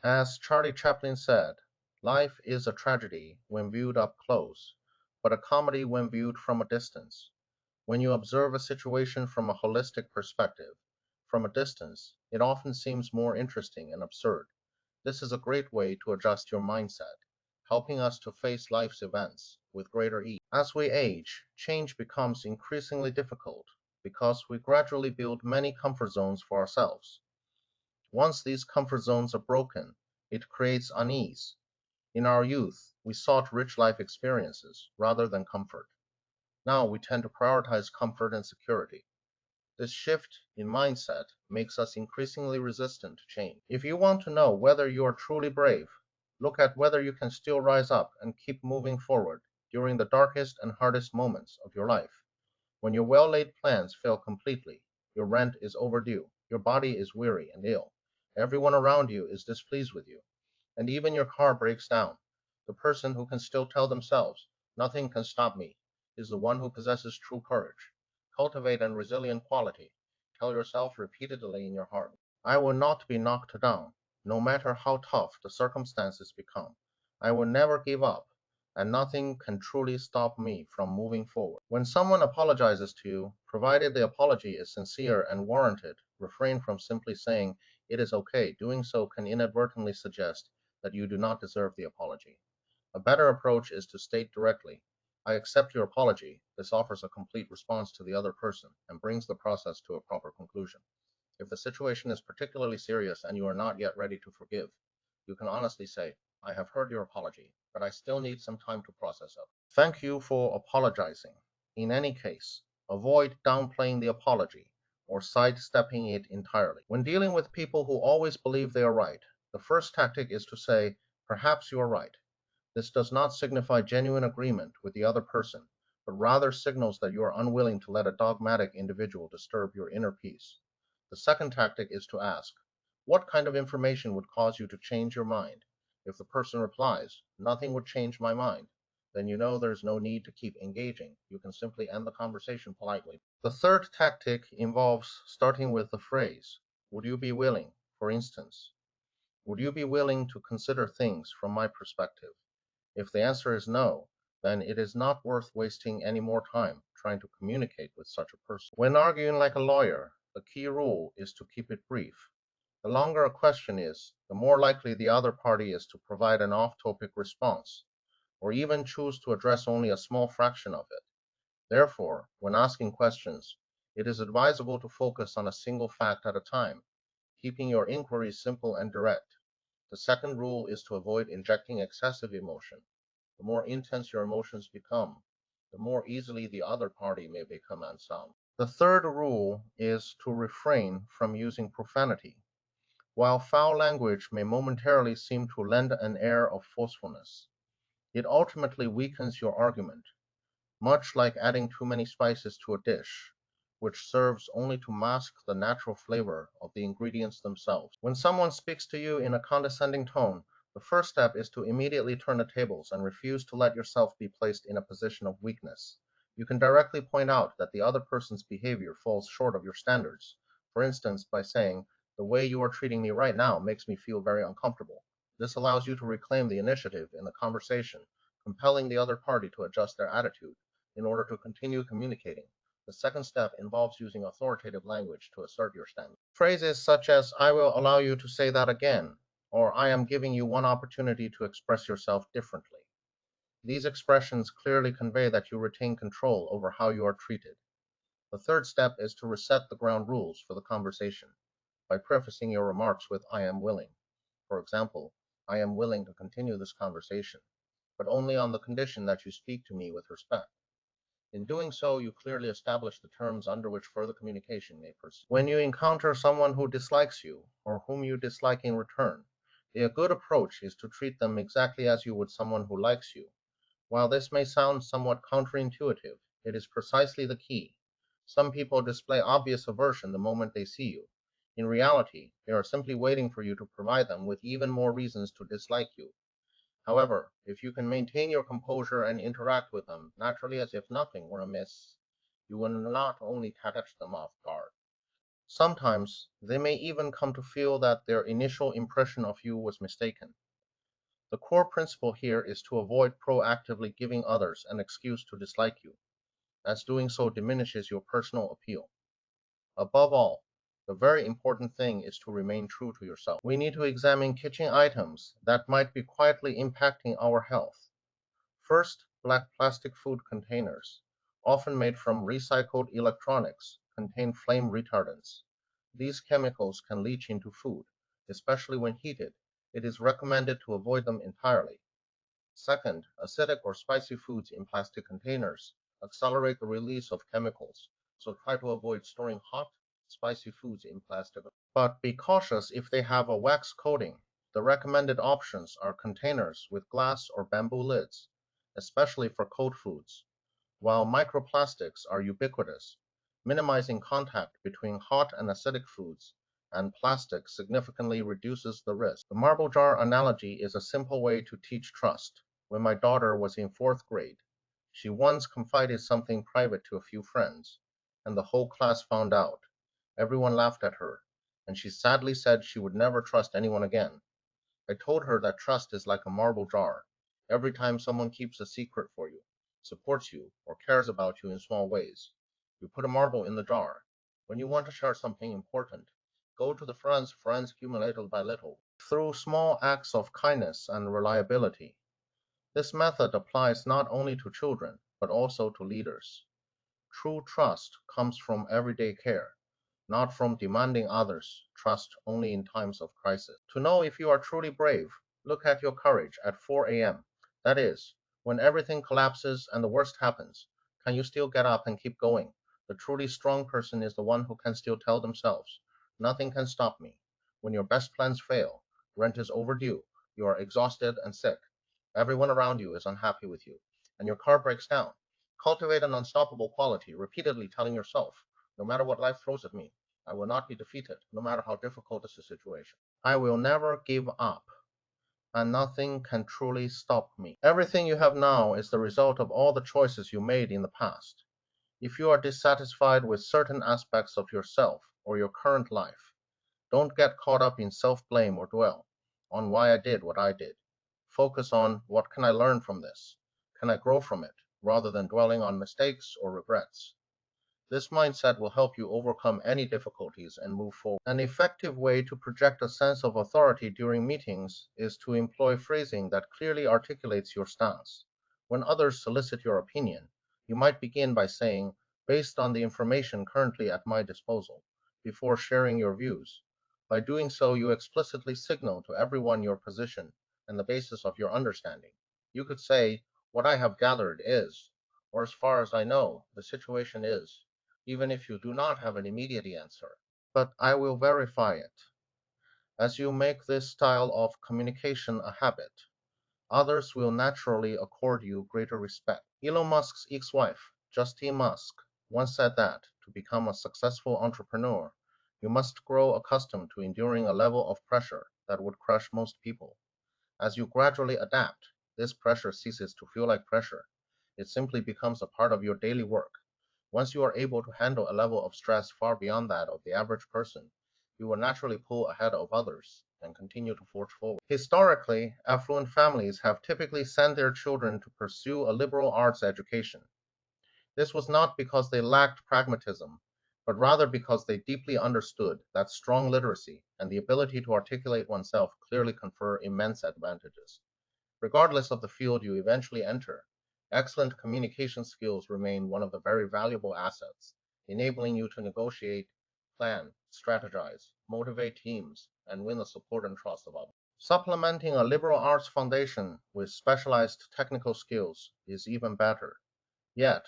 As Charlie Chaplin said, life is a tragedy when viewed up close, but a comedy when viewed from a distance. When you observe a situation from a holistic perspective, from a distance, it often seems more interesting and absurd. This is a great way to adjust your mindset, helping us to face life's events with greater ease. As we age, change becomes increasingly difficult because we gradually build many comfort zones for ourselves. Once these comfort zones are broken, it creates unease. In our youth, we sought rich life experiences rather than comfort. Now we tend to prioritize comfort and security. This shift in mindset makes us increasingly resistant to change. If you want to know whether you are truly brave, look at whether you can still rise up and keep moving forward during the darkest and hardest moments of your life. When your well laid plans fail completely, your rent is overdue, your body is weary and ill, everyone around you is displeased with you, and even your car breaks down, the person who can still tell themselves, "Nothing can stop me," is the one who possesses true courage. Cultivate a resilient quality. Tell yourself repeatedly in your heart, "I will not be knocked down, no matter how tough the circumstances become. I will never give up, and nothing can truly stop me from moving forward." When someone apologizes to you, provided the apology is sincere and warranted, refrain from simply saying, "It is okay." Doing so can inadvertently suggest that you do not deserve the apology. A better approach is to state directly, "I accept your apology." This offers a complete response to the other person and brings the process to a proper conclusion. If the situation is particularly serious and you are not yet ready to forgive, you can honestly say, "I have heard your apology, but I still need some time to process it." Thank you for apologizing. In any case, avoid downplaying the apology or sidestepping it entirely. When dealing with people who always believe they are right, the first tactic is to say, "Perhaps you are right." This does not signify genuine agreement with the other person, but rather signals that you are unwilling to let a dogmatic individual disturb your inner peace. The second tactic is to ask, "What kind of information would cause you to change your mind?" If the person replies, "Nothing would change my mind," then you know there is no need to keep engaging. You can simply end the conversation politely. The third tactic involves starting with the phrase, "Would you be willing?" For instance, "Would you be willing to consider things from my perspective?" If the answer is no, then it is not worth wasting any more time trying to communicate with such a person. When arguing like a lawyer, the key rule is to keep it brief. The longer a question is, the more likely the other party is to provide an off-topic response, or even choose to address only a small fraction of it. Therefore, when asking questions, it is advisable to focus on a single fact at a time, keeping your inquiries simple and direct. The second rule is to avoid injecting excessive emotion. The more intense your emotions become, the more easily the other party may become unsound. The third rule is to refrain from using profanity. While foul language may momentarily seem to lend an air of forcefulness, it ultimately weakens your argument, much like adding too many spices to a dish, which serves only to mask the natural flavor of the ingredients themselves. When someone speaks to you in a condescending tone, the first step is to immediately turn the tables and refuse to let yourself be placed in a position of weakness. You can directly point out that the other person's behavior falls short of your standards. For instance, by saying, "The way you are treating me right now makes me feel very uncomfortable." This allows you to reclaim the initiative in the conversation, compelling the other party to adjust their attitude in order to continue communicating. The second step involves using authoritative language to assert your stance. Phrases such as, "I will allow you to say that again," or "I am giving you one opportunity to express yourself differently." These expressions clearly convey that you retain control over how you are treated. The third step is to reset the ground rules for the conversation by prefacing your remarks with, "I am willing." For example, "I am willing to continue this conversation, but only on the condition that you speak to me with respect." In doing so, you clearly establish the terms under which further communication may proceed. When you encounter someone who dislikes you, or whom you dislike in return, a good approach is to treat them exactly as you would someone who likes you. While this may sound somewhat counterintuitive, it is precisely the key. Some people display obvious aversion the moment they see you. In reality, they are simply waiting for you to provide them with even more reasons to dislike you. However, if you can maintain your composure and interact with them naturally as if nothing were amiss, you will not only catch them off guard, Sometimes they may even come to feel that their initial impression of you was mistaken. The core principle here is to avoid proactively giving others an excuse to dislike you, as doing so diminishes your personal appeal. Above all, the very important thing is to remain true to yourself. We need to examine kitchen items that might be quietly impacting our health. First, black plastic food containers, often made from recycled electronics, contain flame retardants. These chemicals can leach into food, especially when heated. It is recommended to avoid them entirely. Second, acidic or spicy foods in plastic containers accelerate the release of chemicals, so try to avoid storing hot, spicy foods in plastic. But be cautious if they have a wax coating. The recommended options are containers with glass or bamboo lids, especially for cold foods. While microplastics are ubiquitous, minimizing contact between hot and acidic foods and plastic significantly reduces the risk. The marble jar analogy is a simple way to teach trust. When my daughter was in fourth grade, she once confided something private to a few friends, and the whole class found out. Everyone laughed at her, and she sadly said she would never trust anyone again. I told her that trust is like a marble jar. Every time someone keeps a secret for you, supports you, or cares about you in small ways, you put a marble in the jar. When you want to share something important, go to the friends accumulate little by little, through small acts of kindness and reliability. This method applies not only to children, but also to leaders. True trust comes from everyday care, not from demanding others trust only in times of crisis. To know if you are truly brave, look at your courage at 4 a.m. That is, when everything collapses and the worst happens, can you still get up and keep going? The truly strong person is the one who can still tell themselves, nothing can stop me. When your best plans fail, rent is overdue, you are exhausted and sick, everyone around you is unhappy with you, and your car breaks down. Cultivate an unstoppable quality, repeatedly telling yourself, no matter what life throws at me, I will not be defeated, no matter how difficult is the situation. I will never give up, and nothing can truly stop me. Everything you have now is the result of all the choices you made in the past. If you are dissatisfied with certain aspects of yourself or your current life, don't get caught up in self-blame or dwell on why I did what I did. Focus on what can I learn from this? Can I grow from it? Rather than dwelling on mistakes or regrets. This mindset will help you overcome any difficulties and move forward. An effective way to project a sense of authority during meetings is to employ phrasing that clearly articulates your stance. When others solicit your opinion, you might begin by saying, based on the information currently at my disposal, before sharing your views. By doing so, you explicitly signal to everyone your position and the basis of your understanding. You could say, what I have gathered is, or as far as I know, the situation is, even if you do not have an immediate answer. But I will verify it. As you make this style of communication a habit, others will naturally accord you greater respect. Elon Musk's ex-wife, Justine Musk, once said that to become a successful entrepreneur, you must grow accustomed to enduring a level of pressure that would crush most people. As you gradually adapt, this pressure ceases to feel like pressure. It simply becomes a part of your daily work. Once you are able to handle a level of stress far beyond that of the average person, you will naturally pull ahead of others and continue to forge forward. Historically, affluent families have typically sent their children to pursue a liberal arts education. This was not because they lacked pragmatism, but rather because they deeply understood that strong literacy and the ability to articulate oneself clearly confer immense advantages. Regardless of the field you eventually enter, excellent communication skills remain one of the very valuable assets, enabling you to negotiate, plan, strategize, motivate teams, and win the support and trust of others. Supplementing a liberal arts foundation with specialized technical skills is even better. Yet,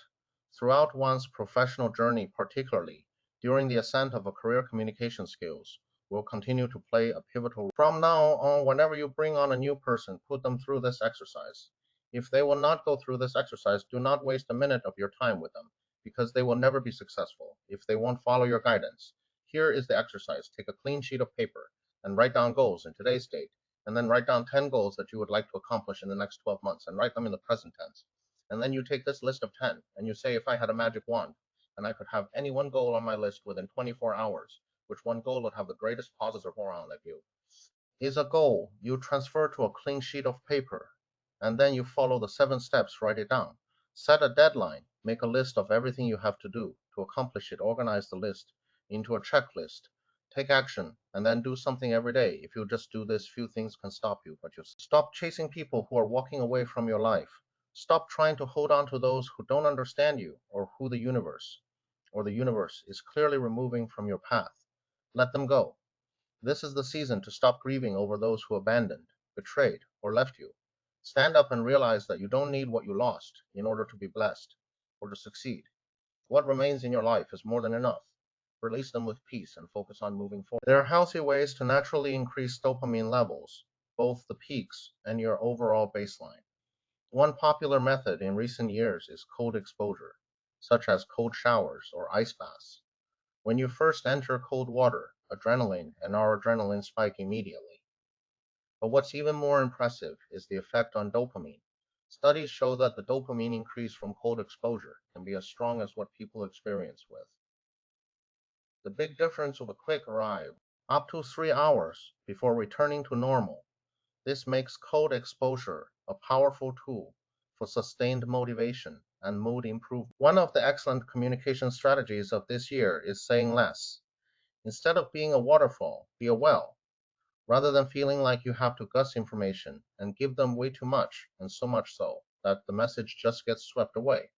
throughout one's professional journey, particularly during the ascent of a career, communication skills will continue to play a pivotal role. From now on, whenever you bring on a new person, put them through this exercise. If they will not go through this exercise, do not waste a minute of your time with them, because they will never be successful if they won't follow your guidance. Here is the exercise. Take a clean sheet of paper and write down goals in today's date, and then write down 10 goals that you would like to accomplish in the next 12 months, and write them in the present tense. And then you take this list of 10 and you say, if I had a magic wand and I could have any one goal on my list within 24 hours, which one goal would have the greatest positive around of you, is a goal you transfer to a clean sheet of paper, and then you follow the 7 steps, write it down. Set a deadline, make a list of everything you have to do to accomplish it, organize the list into a checklist, take action, and then do something every day. If you just do this, few things can stop you, but you stop chasing people who are walking away from your life. Stop trying to hold on to those who don't understand you or who the universe is clearly removing from your path. Let them go. This is the season to stop grieving over those who abandoned, betrayed, or left you. Stand up and realize that you don't need what you lost in order to be blessed or to succeed. What remains in your life is more than enough. Release them with peace and focus on moving forward. There are healthy ways to naturally increase dopamine levels, both the peaks and your overall baseline. One popular method in recent years is cold exposure, such as cold showers or ice baths. When you first enter cold water, adrenaline and noradrenaline spike immediately. But what's even more impressive is the effect on dopamine. Studies show that the dopamine increase from cold exposure can be as strong as what people experience with. The big difference with a quick arrive, up to 3 hours before returning to normal. This makes cold exposure a powerful tool for sustained motivation and mood improvement. One of the excellent communication strategies of this year is saying less. Instead of being a waterfall, be a well. Rather than feeling like you have to gush information and give them way too much, and so much so that the message just gets swept away.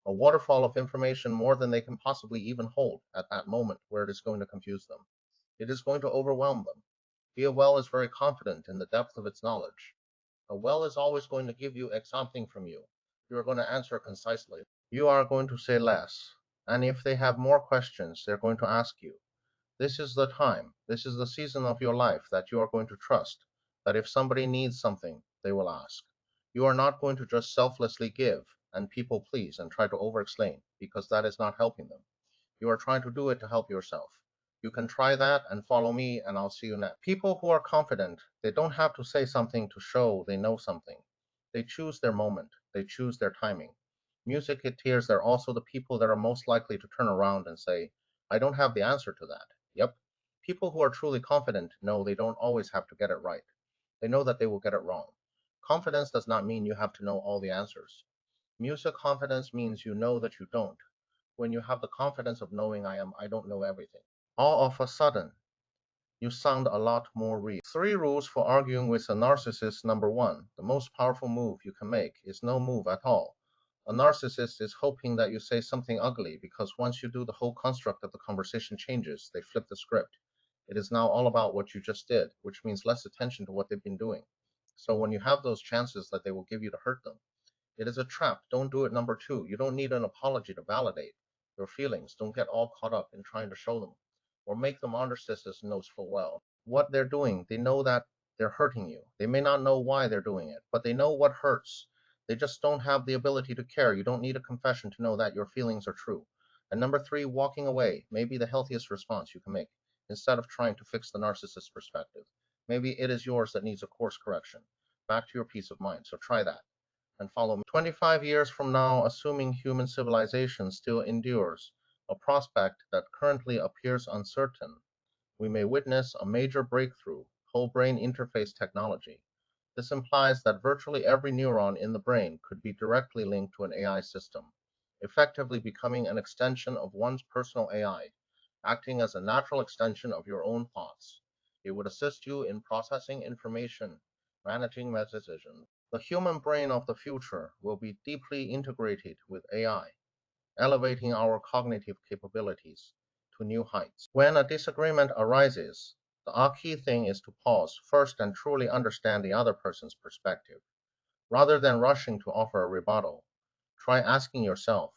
A waterfall of information more than they can possibly even hold at that moment where it is going to confuse them. It is going to overwhelm them. Be a well is very confident in the depth of its knowledge. A well is always going to give you something from you. You are going to answer concisely. You are going to say less. And if they have more questions, they're going to ask you. This is the time, this is the season of your life that you are going to trust, that if somebody needs something, they will ask. You are not going to just selflessly give and people please and try to over explain, because that is not helping them. You are trying to do it to help yourself. You can try that and follow me, and I'll see you next. People who are confident, they don't have to say something to show they know something. They choose their moment, they choose their timing. Musiketeers are also the people that are most likely to turn around and say, I don't have the answer to that. Yep. People who are truly confident know they don't always have to get it right. They know that they will get it wrong. Confidence does not mean you have to know all the answers. Music confidence means you know that you don't. When you have the confidence of knowing I don't know everything. All of a sudden, you sound a lot more real. 3 rules for arguing with a narcissist. Number 1, the most powerful move you can make is no move at all. A narcissist is hoping that you say something ugly because once you do, the whole construct of the conversation changes. They flip the script. It is now all about what you just did, which means less attention to what they've been doing. So when you have those chances that they will give you to hurt them, it is a trap. Don't do it. Number 2, you don't need an apology to validate your feelings. Don't get all caught up in trying to show them or make them narcissist knows full well what they're doing. They know that they're hurting you. They may not know why they're doing it, but they know what hurts. They just don't have the ability to care. You don't need a confession to know that your feelings are true. And number 3, walking away may be the healthiest response you can make instead of trying to fix the narcissist's perspective. Maybe it is yours that needs a course correction. Back to your peace of mind. So try that and follow me. 25 years from now, assuming human civilization still endures, a prospect that currently appears uncertain, we may witness a major breakthrough, whole-brain interface technology. This implies that virtually every neuron in the brain could be directly linked to an AI system, effectively becoming an extension of one's personal AI, acting as a natural extension of your own thoughts. It would assist you in processing information, managing decisions. The human brain of the future will be deeply integrated with AI, elevating our cognitive capabilities to new heights. When a disagreement arises, the key thing is to pause first and truly understand the other person's perspective. Rather than rushing to offer a rebuttal, try asking yourself,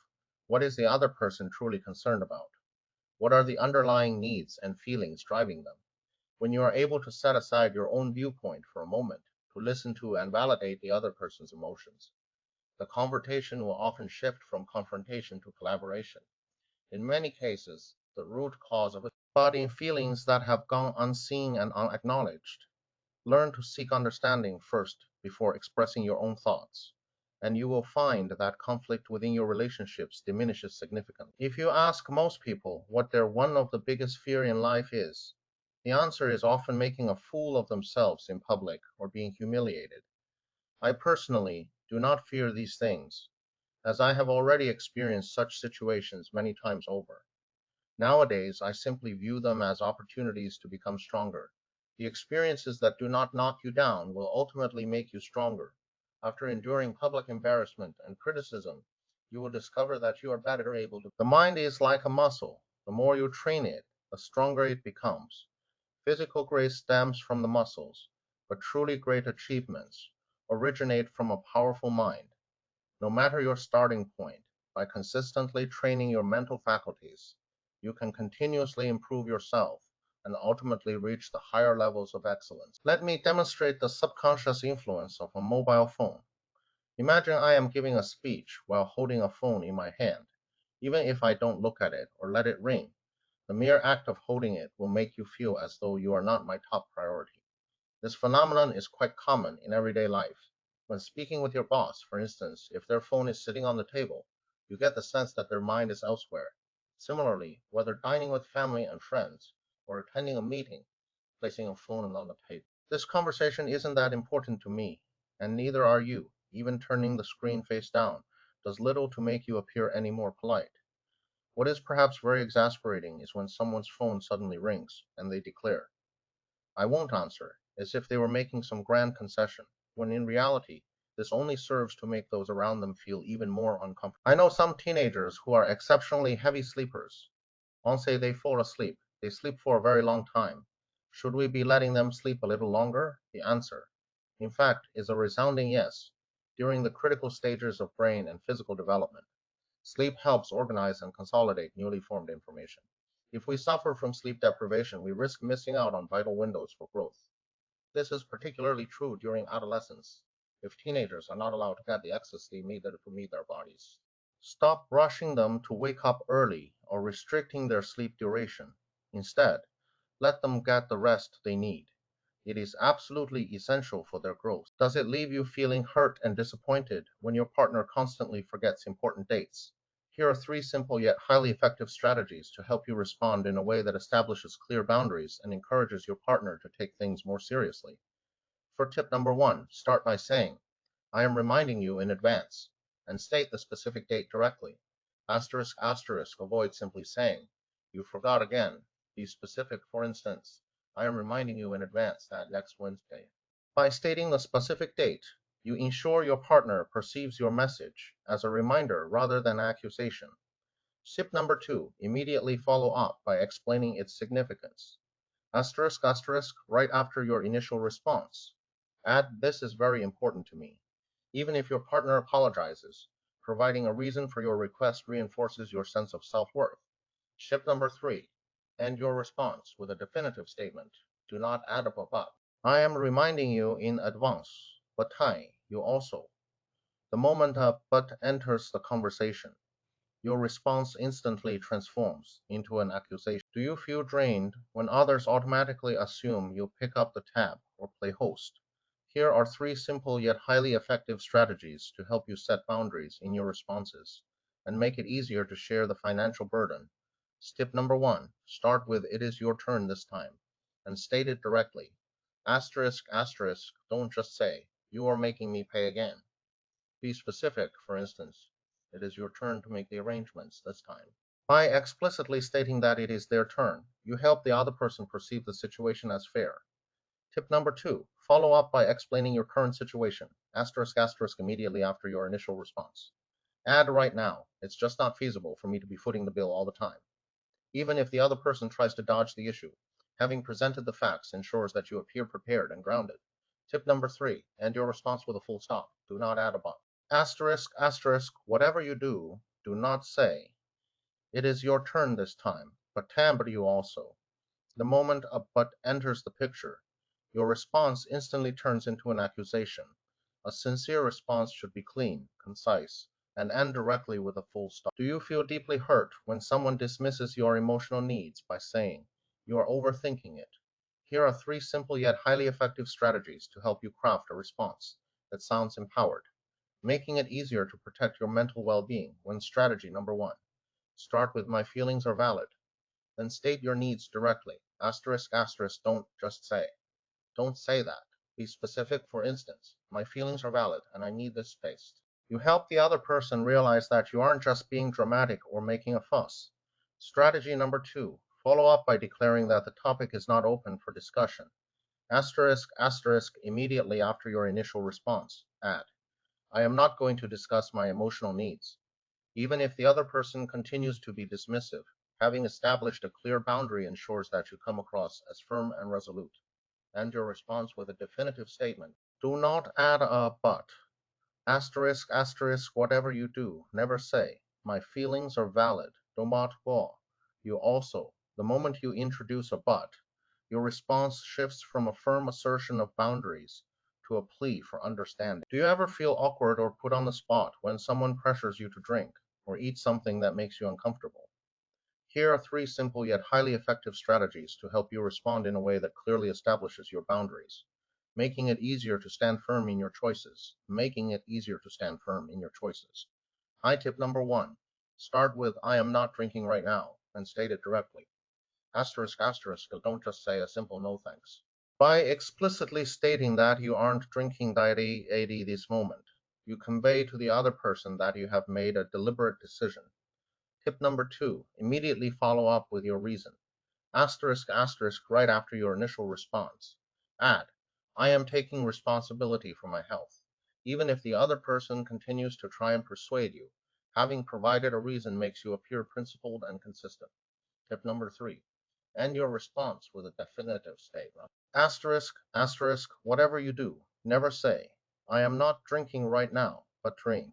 what is the other person truly concerned about? What are the underlying needs and feelings driving them? When you are able to set aside your own viewpoint for a moment to listen to and validate the other person's emotions, the conversation will often shift from confrontation to collaboration. In many cases, the root cause of it, but in feelings that have gone unseen and unacknowledged. Learn to seek understanding first before expressing your own thoughts. and you will find that conflict within your relationships diminishes significantly. If you ask most people what their one of the biggest fear in life is, the answer is often making a fool of themselves in public or being humiliated. I personally do not fear these things, as I have already experienced such situations many times over. Nowadays, I simply view them as opportunities to become stronger. The experiences that do not knock you down will ultimately make you stronger. After enduring public embarrassment and criticism, you will discover that you are better able to. The mind is like a muscle. The more you train it, the stronger it becomes. Physical grace stems from the muscles, but truly great achievements originate from a powerful mind. No matter your starting point, by consistently training your mental faculties, you can continuously improve yourself and ultimately reach the higher levels of excellence. Let me demonstrate the subconscious influence of a mobile phone. Imagine I am giving a speech while holding a phone in my hand. Even if I don't look at it or let it ring, the mere act of holding it will make you feel as though you are not my top priority. This phenomenon is quite common in everyday life. When speaking with your boss, for instance, if their phone is sitting on the table, you get the sense that their mind is elsewhere. Similarly, whether dining with family and friends or attending a meeting, placing a phone on the table. This conversation isn't that important to me, and neither are you. Even turning the screen face down does little to make you appear any more polite. What is perhaps very exasperating is when someone's phone suddenly rings and they declare, I won't answer, as if they were making some grand concession, when in reality, this only serves to make those around them feel even more uncomfortable. I know some teenagers who are exceptionally heavy sleepers. Once they fall asleep, they sleep for a very long time. Should we be letting them sleep a little longer? The answer, in fact, is a resounding yes. During the critical stages of brain and physical development, sleep helps organize and consolidate newly formed information. If we suffer from sleep deprivation, we risk missing out on vital windows for growth. This is particularly true during adolescence, if teenagers are not allowed to get the excess sleep needed to meet their bodies. Stop rushing them to wake up early or restricting their sleep duration. Instead, let them get the rest they need. It is absolutely essential for their growth. Does it leave you feeling hurt and disappointed when your partner constantly forgets important dates? Here are three simple yet highly effective strategies to help you respond in a way that establishes clear boundaries and encourages your partner to take things more seriously. For tip number one, start by saying, I am reminding you in advance, and state the specific date directly. Asterisk, asterisk, avoid simply saying, you forgot again. Be specific, for instance, I am reminding you in advance that next Wednesday. By stating the specific date, you ensure your partner perceives your message as a reminder rather than accusation. Tip number two, immediately follow up by explaining its significance. Asterisk, asterisk, right after your initial response. Add, this is very important to me. Even if your partner apologizes, providing a reason for your request reinforces your sense of self-worth. Tip number three, end your response with a definitive statement. Do not add up a but. I am reminding you in advance, but you also. The moment a but enters the conversation, your response instantly transforms into an accusation. Do you feel drained when others automatically assume you'll pick up the tab or play host? Here are three simple yet highly effective strategies to help you set boundaries in your responses and make it easier to share the financial burden. Step number one, start with it is your turn this time and state it directly. Asterisk, asterisk, don't just say, you are making me pay again. Be specific, for instance, it is your turn to make the arrangements this time. By explicitly stating that it is their turn, you help the other person perceive the situation as fair. Tip number two, follow up by explaining your current situation, asterisk asterisk immediately after your initial response. Add right now, it's just not feasible for me to be footing the bill all the time. Even if the other person tries to dodge the issue, having presented the facts ensures that you appear prepared and grounded. Tip number three, end your response with a full stop. Do not add a but. Asterisk, asterisk, whatever you do not say, it is your turn this time, but timbre you also. The moment a but enters the picture, your response instantly turns into an accusation. A sincere response should be clean, concise, and end directly with a full stop. Do you feel deeply hurt when someone dismisses your emotional needs by saying, you are overthinking it? Here are three simple yet highly effective strategies to help you craft a response that sounds empowered. making it easier to protect your mental well-being. When strategy number one, start with my feelings are valid, then state your needs directly. Asterisk, asterisk, don't say that. Be specific. For instance, my feelings are valid and I need this space. You help the other person realize that you aren't just being dramatic or making a fuss. Strategy number two, follow up by declaring that the topic is not open for discussion. Asterisk, asterisk, immediately after your initial response. Add, I am not going to discuss my emotional needs. Even if the other person continues to be dismissive, having established a clear boundary ensures that you come across as firm and resolute. End your response with a definitive statement. Do not add a but. Asterisk, asterisk, whatever you do, never say, my feelings are valid. Don't go. You also, the moment you introduce a but, your response shifts from a firm assertion of boundaries to a plea for understanding. Do you ever feel awkward or put on the spot when someone pressures you to drink or eat something that makes you uncomfortable? Here are three simple yet highly effective strategies to help you respond in a way that clearly establishes your boundaries, making it easier to stand firm in your choices. Making it easier to stand firm in your choices. High tip number one, start with I am not drinking right now and state it directly. Asterisk, asterisk, don't just say a simple no thanks. By explicitly stating that you aren't drinking Diet 80 this moment, you convey to the other person that you have made a deliberate decision. Tip number two, immediately follow up with your reason. Asterisk, asterisk, right after your initial response. Add, I am taking responsibility for my health. Even if the other person continues to try and persuade you, having provided a reason makes you appear principled and consistent. Tip number three, end your response with a definitive statement. Asterisk, asterisk, whatever you do, never say, I am not drinking right now, but drink.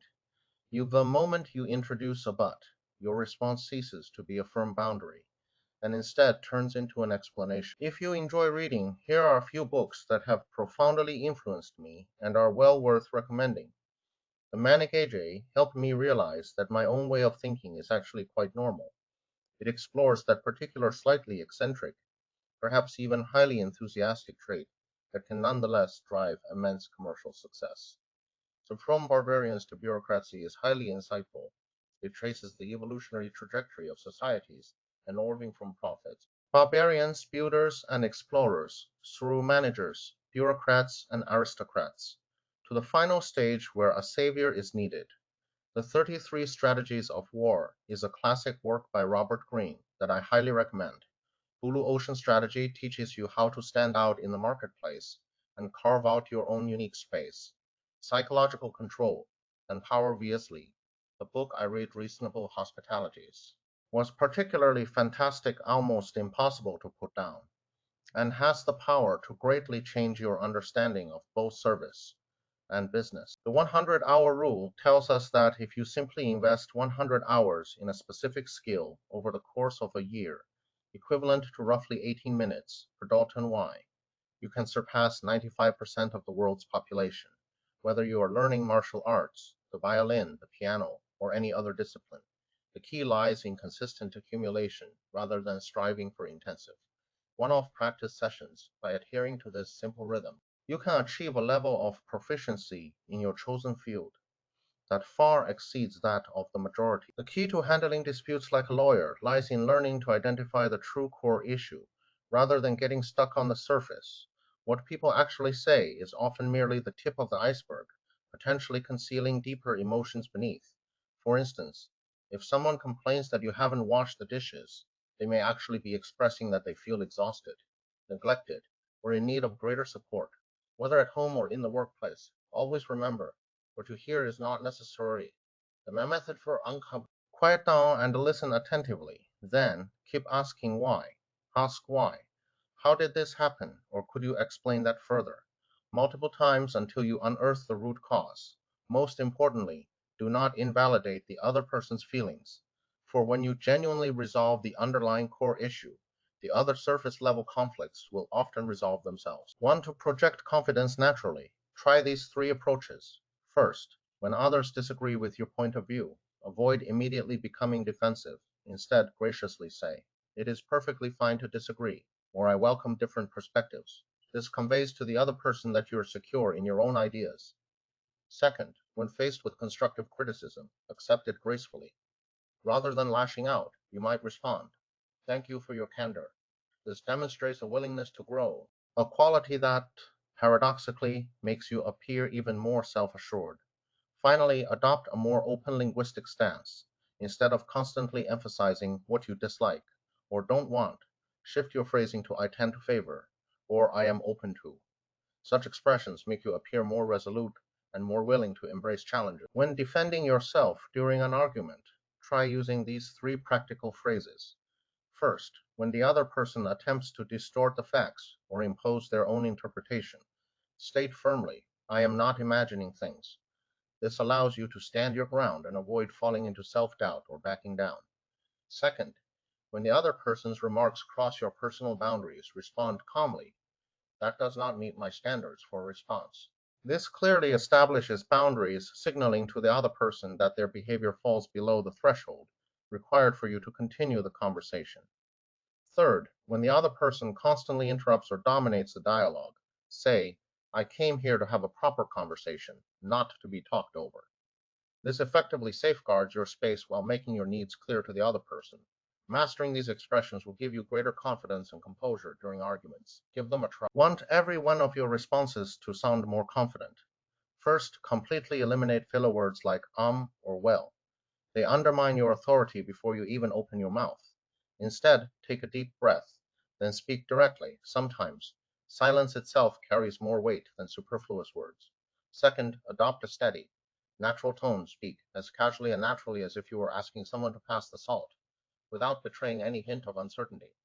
The moment you introduce a but, your response ceases to be a firm boundary and instead turns into an explanation. If you enjoy reading, here are a few books that have profoundly influenced me and are well worth recommending. The Manic AJ helped me realize that my own way of thinking is actually quite normal. It explores that particular slightly eccentric, perhaps even highly enthusiastic trait that can nonetheless drive immense commercial success. So From Barbarians to Bureaucracy is highly insightful. It traces the evolutionary trajectory of societies evolving from profits. Barbarians, builders, and explorers, through managers, bureaucrats, and aristocrats, to the final stage where a savior is needed. The 33 Strategies of War is a classic work by Robert Greene that I highly recommend. Blue Ocean Strategy teaches you how to stand out in the marketplace and carve out your own unique space. Psychological Control and Power Vs. The book I read Reasonable Hospitalities was particularly fantastic, almost impossible to put down, and has the power to greatly change your understanding of both service and business. The 100-hour rule tells us that if you simply invest 100 hours in a specific skill over the course of a year, equivalent to roughly 18 minutes per Dalton Y, you can surpass 95% of the world's population, whether you are learning martial arts, the violin, the piano, or any other discipline. The key lies in consistent accumulation rather than striving for intensive, one-off practice sessions. By adhering to this simple rhythm, you can achieve a level of proficiency in your chosen field that far exceeds that of the majority. The key to handling disputes like a lawyer lies in learning to identify the true core issue rather than getting stuck on the surface. What people actually say is often merely the tip of the iceberg, potentially concealing deeper emotions beneath. For instance, if someone complains that you haven't washed the dishes, they may actually be expressing that they feel exhausted, neglected, or in need of greater support, whether at home or in the workplace. Always remember, what you hear is not necessary the method for uncomfortable. Quiet down and listen attentively. Then keep asking why. Ask why. How did this happen? Or could you explain that further? Multiple times until you unearth the root cause. Most importantly, do not invalidate the other person's feelings. For when you genuinely resolve the underlying core issue, the other surface level conflicts will often resolve themselves. 1. To project confidence naturally. Try these three approaches. First, when others disagree with your point of view, avoid immediately becoming defensive. Instead, graciously say, it is perfectly fine to disagree, or I welcome different perspectives. This conveys to the other person that you are secure in your own ideas. Second, When faced with constructive criticism, accept it gracefully. Rather than lashing out, you might respond, "Thank you for your candor. This demonstrates a willingness to grow," a quality that, paradoxically, makes you appear even more self assured. Finally, adopt a more open linguistic stance. Instead of constantly emphasizing what you dislike or don't want, shift your phrasing to "I tend to favor" or "I am open to." Such expressions make you appear more resolute and more willing to embrace challenges. When defending yourself during an argument, try using these three practical phrases. First, when the other person attempts to distort the facts or impose their own interpretation, state firmly, "I am not imagining things." This allows you to stand your ground and avoid falling into self doubt or backing down. Second, when the other person's remarks cross your personal boundaries, respond calmly, "That does not meet my standards for response." This clearly establishes boundaries, signaling to the other person that their behavior falls below the threshold required for you to continue the conversation. Third, when the other person constantly interrupts or dominates the dialogue, say, "I came here to have a proper conversation, not to be talked over." This effectively safeguards your space while making your needs clear to the other person. Mastering these expressions will give you greater confidence and composure during arguments. Give them a try. Want every one of your responses to sound more confident. First, completely eliminate filler words like or well. They undermine your authority before you even open your mouth. Instead, take a deep breath, then speak directly. Sometimes, silence itself carries more weight than superfluous words. Second, adopt a steady, natural tone. Speak as casually and naturally as if you were asking someone to pass the salt, without betraying any hint of uncertainty.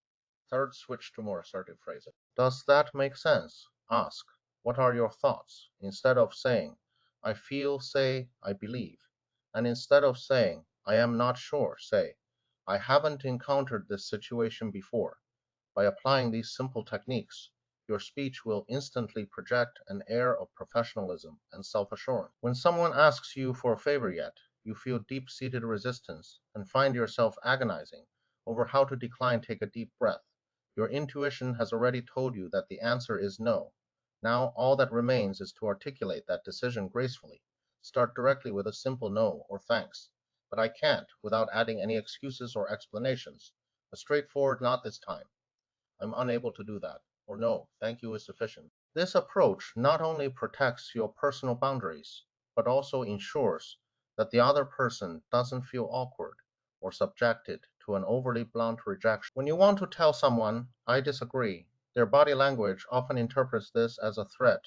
Third, switch to more assertive phrasing. "Does that make sense?" Ask, "What are your thoughts?" Instead of saying, "I feel," say, "I believe." And instead of saying, "I am not sure," say, "I haven't encountered this situation before." By applying these simple techniques, your speech will instantly project an air of professionalism and self-assurance. When someone asks you for a favor yet you feel deep-seated resistance and find yourself agonizing over how to decline, take a deep breath. Your intuition has already told you that the answer is no. Now all that remains is to articulate that decision gracefully. Start directly with a simple no or thanks, but I can't, without adding any excuses or explanations. A straightforward "not this time," "I'm unable to do that," or "no, thank you" is sufficient. This approach not only protects your personal boundaries, but also ensures that the other person doesn't feel awkward or subjected to an overly blunt rejection. When you want to tell someone, "I disagree," their body language often interprets this as a threat,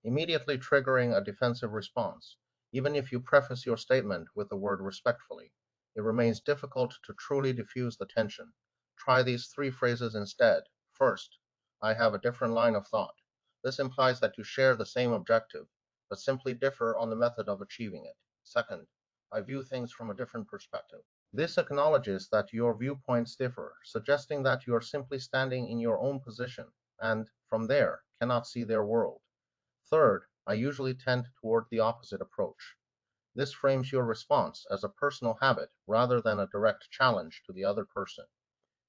immediately triggering a defensive response. Even if you preface your statement with the word "respectfully," it remains difficult to truly diffuse the tension. Try these three phrases instead. First, "I have a different line of thought." This implies that you share the same objective, but simply differ on the method of achieving it. Second, "I view things from a different perspective." This acknowledges that your viewpoints differ, suggesting that you are simply standing in your own position and, from there, cannot see their world. Third, "I usually tend toward the opposite approach." This frames your response as a personal habit rather than a direct challenge to the other person.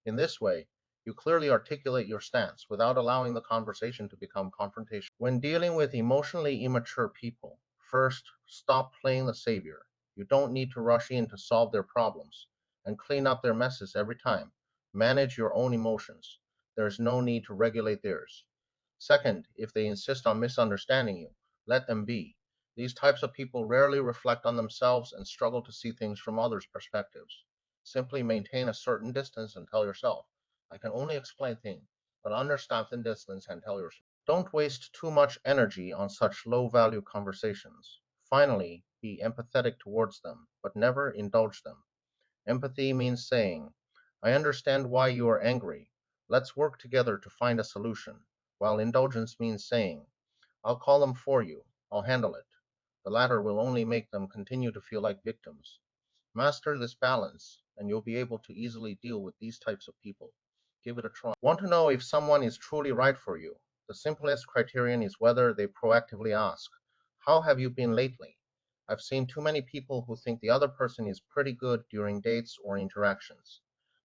In this way, you clearly articulate your stance without allowing the conversation to become confrontational. When dealing with emotionally immature people, first, stop playing the savior. You don't need to rush in to solve their problems and clean up their messes every time. Manage your own emotions. There is no need to regulate theirs. Second, if they insist on misunderstanding you, let them be. These types of people rarely reflect on themselves and struggle to see things from others' perspectives. Simply maintain a certain distance and tell yourself, "I can only explain things, but understand the distance and tell yourself." Don't waste too much energy on such low-value conversations. Finally, be empathetic towards them, but never indulge them. Empathy means saying, "I understand why you are angry. Let's work together to find a solution," while indulgence means saying, "I'll call them for you. I'll handle it." The latter will only make them continue to feel like victims. Master this balance, and you'll be able to easily deal with these types of people. Give it a try. Want to know if someone is truly right for you? The simplest criterion is whether they proactively ask, "How have you been lately?" I've seen too many people who think the other person is pretty good during dates or interactions,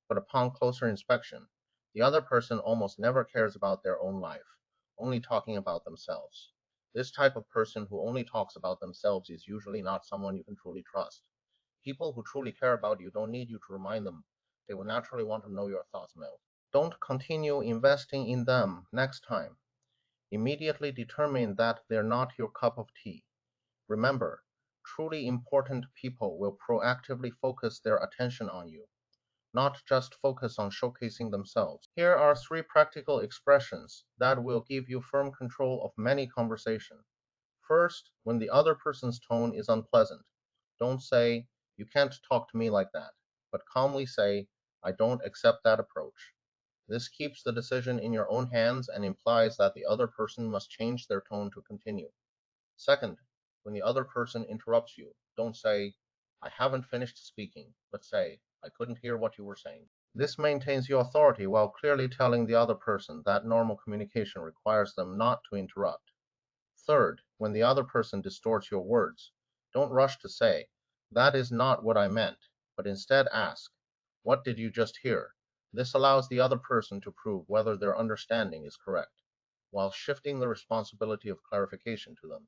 but upon closer inspection, the other person almost never cares about their own life, only talking about themselves. This type of person who only talks about themselves is usually not someone you can truly trust. People who truly care about you don't need you to remind them. They will naturally want to know your thoughts, Mel. Don't continue investing in them next time. Immediately determine that they're not your cup of tea. Remember, truly important people will proactively focus their attention on you, not just focus on showcasing themselves. Here are three practical expressions that will give you firm control of many conversations. First, when the other person's tone is unpleasant, don't say, "You can't talk to me like that," but calmly say, "I don't accept that approach." This keeps the decision in your own hands and implies that the other person must change their tone to continue. Second, when the other person interrupts you, don't say, "I haven't finished speaking," but say, "I couldn't hear what you were saying." This maintains your authority while clearly telling the other person that normal communication requires them not to interrupt. Third, when the other person distorts your words, don't rush to say, "That is not what I meant," but instead ask, "What did you just hear?" This allows the other person to prove whether their understanding is correct, while shifting the responsibility of clarification to them.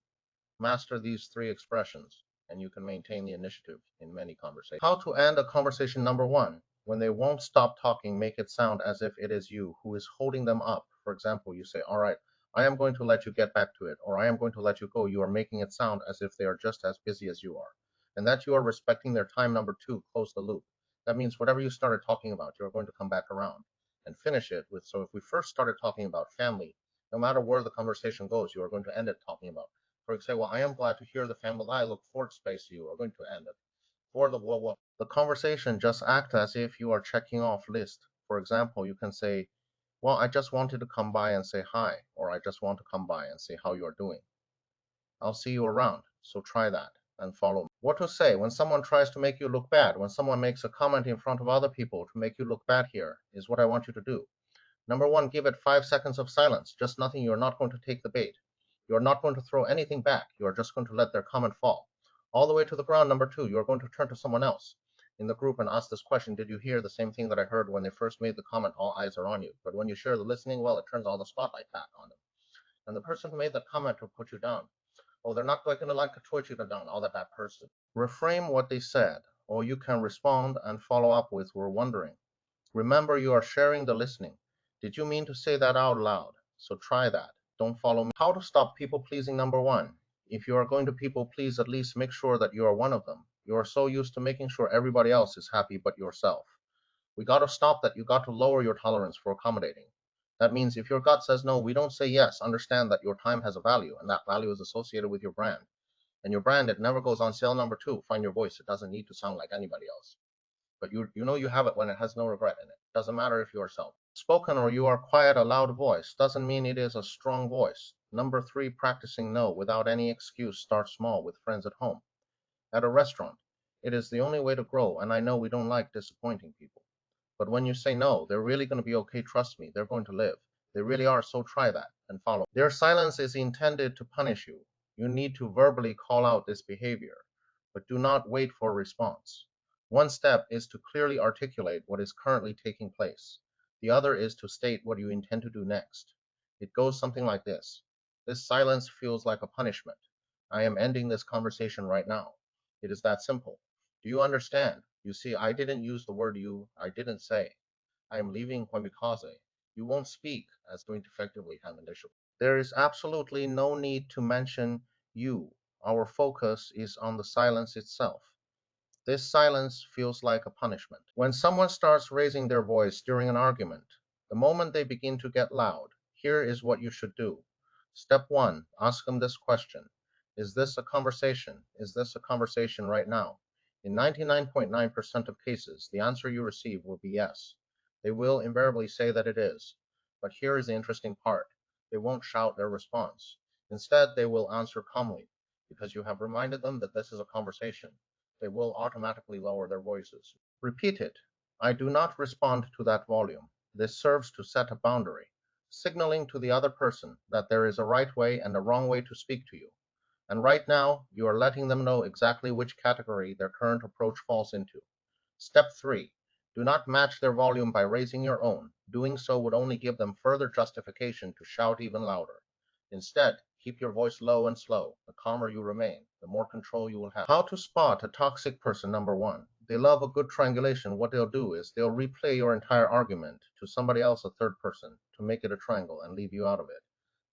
Master these three expressions, and you can maintain the initiative in many conversations. How to end a conversation. Number one, when they won't stop talking, make it sound as if it is you who is holding them up. For example, you say, "All right, I am going to let you get back to it," or "I am going to let you go." You are making it sound as if they are just as busy as you are, and that you are respecting their time. Number two, close the loop. That means whatever you started talking about, you're going to come back around and finish it with, so if we first started talking about family, no matter where the conversation goes, you are going to end it talking about, for example, "I am glad to hear the family. I look forward to space you are going to end it. For the blah, blah." The conversation just acts as if you are checking off list. For example, you can say, "Well, I just wanted to come by and say hi," or "I just want to come by and say how you are doing. I'll see you around, so try that and follow me." What to say when someone tries to make you look bad, when someone makes a comment in front of other people to make you look bad here, is what I want you to do. Number one, give it 5 seconds of silence, just nothing. You're not going to take the bait. You're not going to throw anything back. You're just going to let their comment fall all the way to the ground. Number two, you're going to turn to someone else in the group and ask this question: "Did you hear the same thing that I heard when they first made the comment? All eyes are on you. But when you share the listening, well, it turns all the spotlight back on them. And the person who made that comment will put you down. Oh, they're not going to like to put you down, all that person." Reframe what they said, or you can respond and follow up with, "We're wondering." Remember, you are sharing the listening. "Did you mean to say that out loud?" So try that. Don't follow me. How to stop people pleasing. Number one, if you are going to people please, at least make sure that you are one of them. You are so used to making sure everybody else is happy but yourself. We got to stop that. You got to lower your tolerance for accommodating. That means if your gut says no, we don't say yes. Understand that your time has a value, and that value is associated with your brand. And your brand, it never goes on sale. Number two, find your voice. It doesn't need to sound like anybody else. But you know you have it when it has no regret in it. Doesn't matter if you're self spoken or you are quiet, a loud voice. Doesn't mean it is a strong voice. Number three, practicing no without any excuse. Start small with friends at home, at a restaurant. It is the only way to grow, and I know we don't like disappointing people. But when you say no, they're really going to be okay. Trust me, they're going to live. They really are, so try that and follow. Their silence is intended to punish you. You need to verbally call out this behavior, but do not wait for a response. One step is to clearly articulate what is currently taking place. The other is to state what you intend to do next. It goes something like this: "This silence feels like a punishment. I am ending this conversation right now." It is that simple. Do you understand? You see, I didn't use the word you. I didn't say, "I am leaving because you won't speak as going to effectively handle the issue." There is absolutely no need to mention you. Our focus is on the silence itself. This silence feels like a punishment. When someone starts raising their voice during an argument, the moment they begin to get loud, here is what you should do. Step one, ask them this question: Is this a conversation? Is this a conversation right now? In 99.9% of cases, the answer you receive will be yes. They will invariably say that it is. But here is the interesting part: they won't shout their response. Instead, they will answer calmly, because you have reminded them that this is a conversation. They will automatically lower their voices. Repeat it: "I do not respond to that volume." This serves to set a boundary, signaling to the other person that there is a right way and a wrong way to speak to you. And right now, you are letting them know exactly which category their current approach falls into. Step 3. Do not match their volume by raising your own. Doing so would only give them further justification to shout even louder. Instead, Keep your voice low and slow. The calmer you remain, the more control you will have. How to spot a toxic person. Number one, they love a good triangulation. What they'll do is they'll replay your entire argument to somebody else, a third person, to make it a triangle and leave you out of it.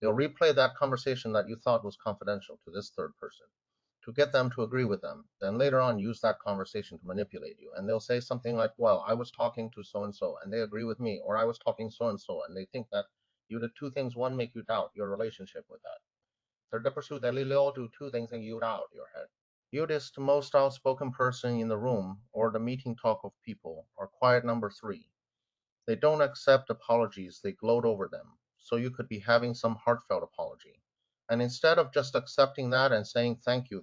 They'll replay that conversation that you thought was confidential to this third person to get them to agree with them. Then later on, use that conversation to manipulate you. And they'll say something like, well, I was talking to so and so, and they agree with me, or I was talking so and so, and they think that you did two things. One, make you doubt your relationship with that. Third pursuit, they will do two things and you doubt your head. You is the most outspoken person in the room or the meeting talk of people, or quiet number three. They don't accept apologies, they gloat over them. So you could be having some heartfelt apology. And instead of just accepting that and saying thank you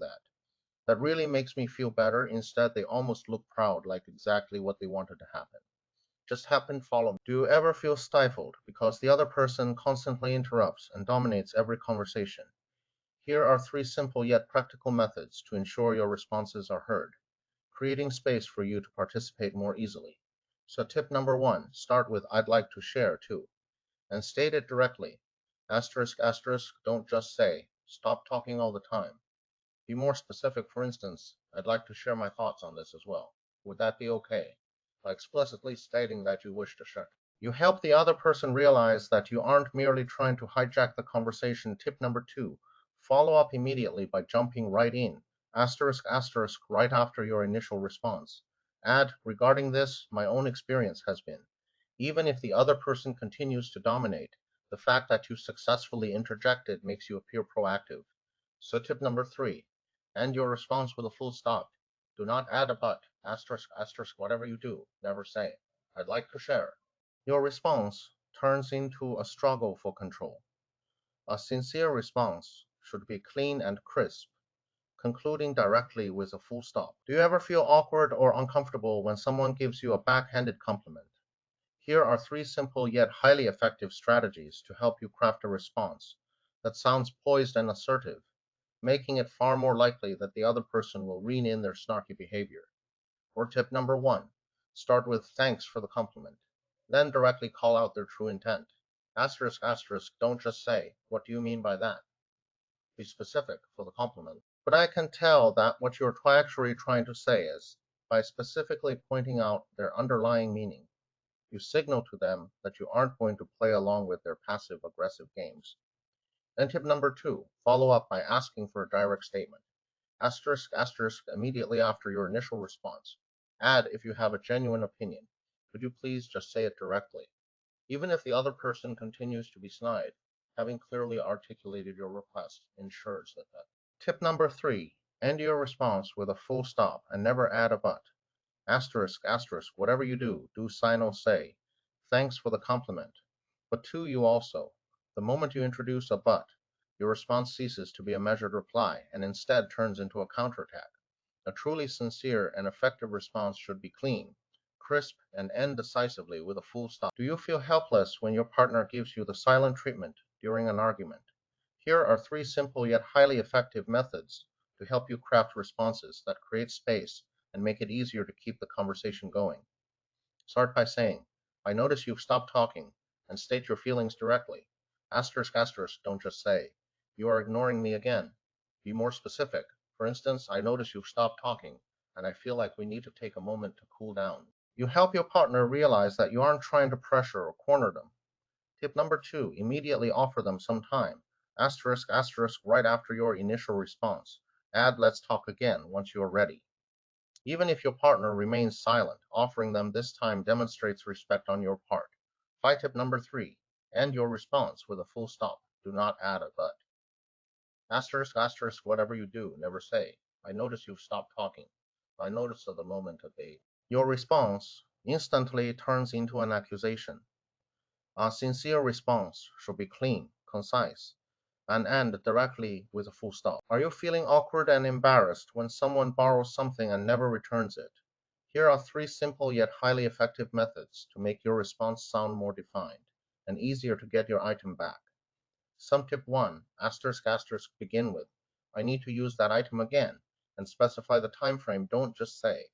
that really makes me feel better, instead they almost look proud, like exactly what they wanted to happen. Just happen follow me. Do you ever feel stifled because the other person constantly interrupts and dominates every conversation? Here are three simple yet practical methods to ensure your responses are heard, creating space for you to participate more easily. So tip number one, start with I'd like to share too, and state it directly. Asterisk, asterisk, don't just say, stop talking all the time. Be more specific. For instance, I'd like to share my thoughts on this as well. Would that be okay? By explicitly stating that you wish to share. You help the other person realize that you aren't merely trying to hijack the conversation. Tip number two, follow up immediately by jumping right in. Asterisk, asterisk, right after your initial response. Add, regarding this, my own experience has been. Even if the other person continues to dominate, the fact that you successfully interjected makes you appear proactive. So tip number three, end your response with a full stop. Do not add a but, asterisk, asterisk, whatever you do. Never say, I'd like to share. Your response turns into a struggle for control. A sincere response should be clean and crisp, concluding directly with a full stop. Do you ever feel awkward or uncomfortable when someone gives you a backhanded compliment? Here are three simple yet highly effective strategies to help you craft a response that sounds poised and assertive, making it far more likely that the other person will rein in their snarky behavior. Or tip number one, start with thanks for the compliment, then directly call out their true intent. Asterisk, asterisk, don't just say, what do you mean by that? Be specific for the compliment. But I can tell that what you're actually trying to say is, by specifically pointing out their underlying meaning, you signal to them that you aren't going to play along with their passive aggressive games. Then tip number two, follow up by asking for a direct statement. Asterisk, asterisk, immediately after your initial response. Add if you have a genuine opinion. Could you please just say it directly? Even if the other person continues to be snide, having clearly articulated your request ensures that. Tip number three, end your response with a full stop and never add a but. Asterisk, asterisk, whatever you do, do sign or say, thanks for the compliment. But to you also, the moment you introduce a but, your response ceases to be a measured reply and instead turns into a counterattack. A truly sincere and effective response should be clean, crisp, and end decisively with a full stop. Do you feel helpless when your partner gives you the silent treatment during an argument? Here are three simple yet highly effective methods to help you craft responses that create space and make it easier to keep the conversation going. Start by saying, I notice you've stopped talking, and state your feelings directly. Asterisk, asterisk, don't just say, you are ignoring me again. Be more specific. For instance, I notice you've stopped talking, and I feel like we need to take a moment to cool down. You help your partner realize that you aren't trying to pressure or corner them. Tip number two, immediately offer them some time. Asterisk, asterisk, right after your initial response. Add, let's talk again once you are ready. Even if your partner remains silent, offering them this time demonstrates respect on your part. Fight tip number three, end your response with a full stop. Do not add a but. Asterisk, asterisk, whatever you do, never say, I notice you've stopped talking. I notice at the moment of a. Your response instantly turns into an accusation. A sincere response should be clean, concise, and end directly with a full stop. Are you feeling awkward and embarrassed when someone borrows something and never returns it? Here are three simple yet highly effective methods to make your response sound more defined and easier to get your item back. Some tip 1, asterisk asterisk begin with, I need to use that item again, and specify the time frame. Don't just say,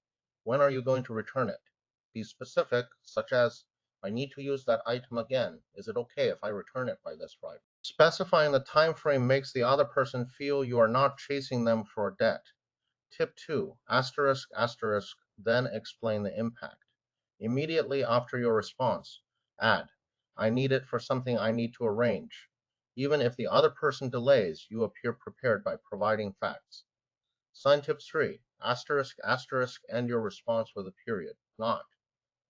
when are you going to return it? Be specific, such as, I need to use that item again. Is it okay if I return it by this Friday? Specifying the time frame makes the other person feel you are not chasing them for a debt. Tip 2, asterisk, asterisk, then explain the impact. Immediately after your response, add, I need it for something I need to arrange. Even if the other person delays, you appear prepared by providing facts. Sign tip 3, asterisk, asterisk, end your response with a period. Not,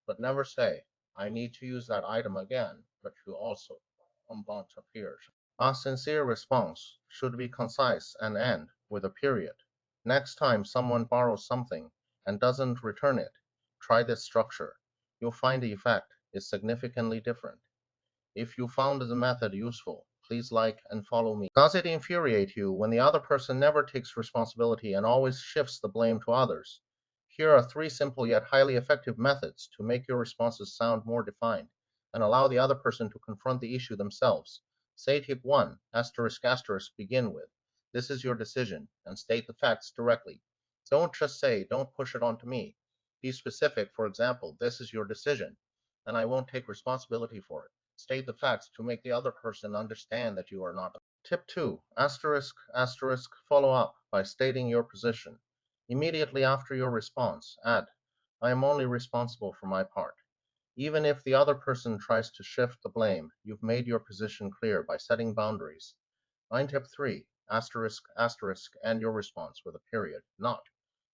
but never say, I need to use that item again, but you also. Umbat appears. A sincere response should be concise and end with a period. Next time someone borrows something and doesn't return it, try this structure. You'll find the effect is significantly different. If you found the method useful, please like and follow me. Does it infuriate you when the other person never takes responsibility and always shifts the blame to others? Here are three simple yet highly effective methods to make your responses sound more defined and allow the other person to confront the issue themselves. Say tip 1, asterisk asterisk, begin with, this is your decision, and state the facts directly. Don't just say, don't push it onto me. Be specific, for example, this is your decision, and I won't take responsibility for it. State the facts to make the other person understand that you are not. Tip 2, asterisk, asterisk, follow up by stating your position. Immediately after your response, add, I am only responsible for my part. Even if the other person tries to shift the blame, you've made your position clear by setting boundaries. Line tip 3, asterisk, asterisk, end your response with a period, not,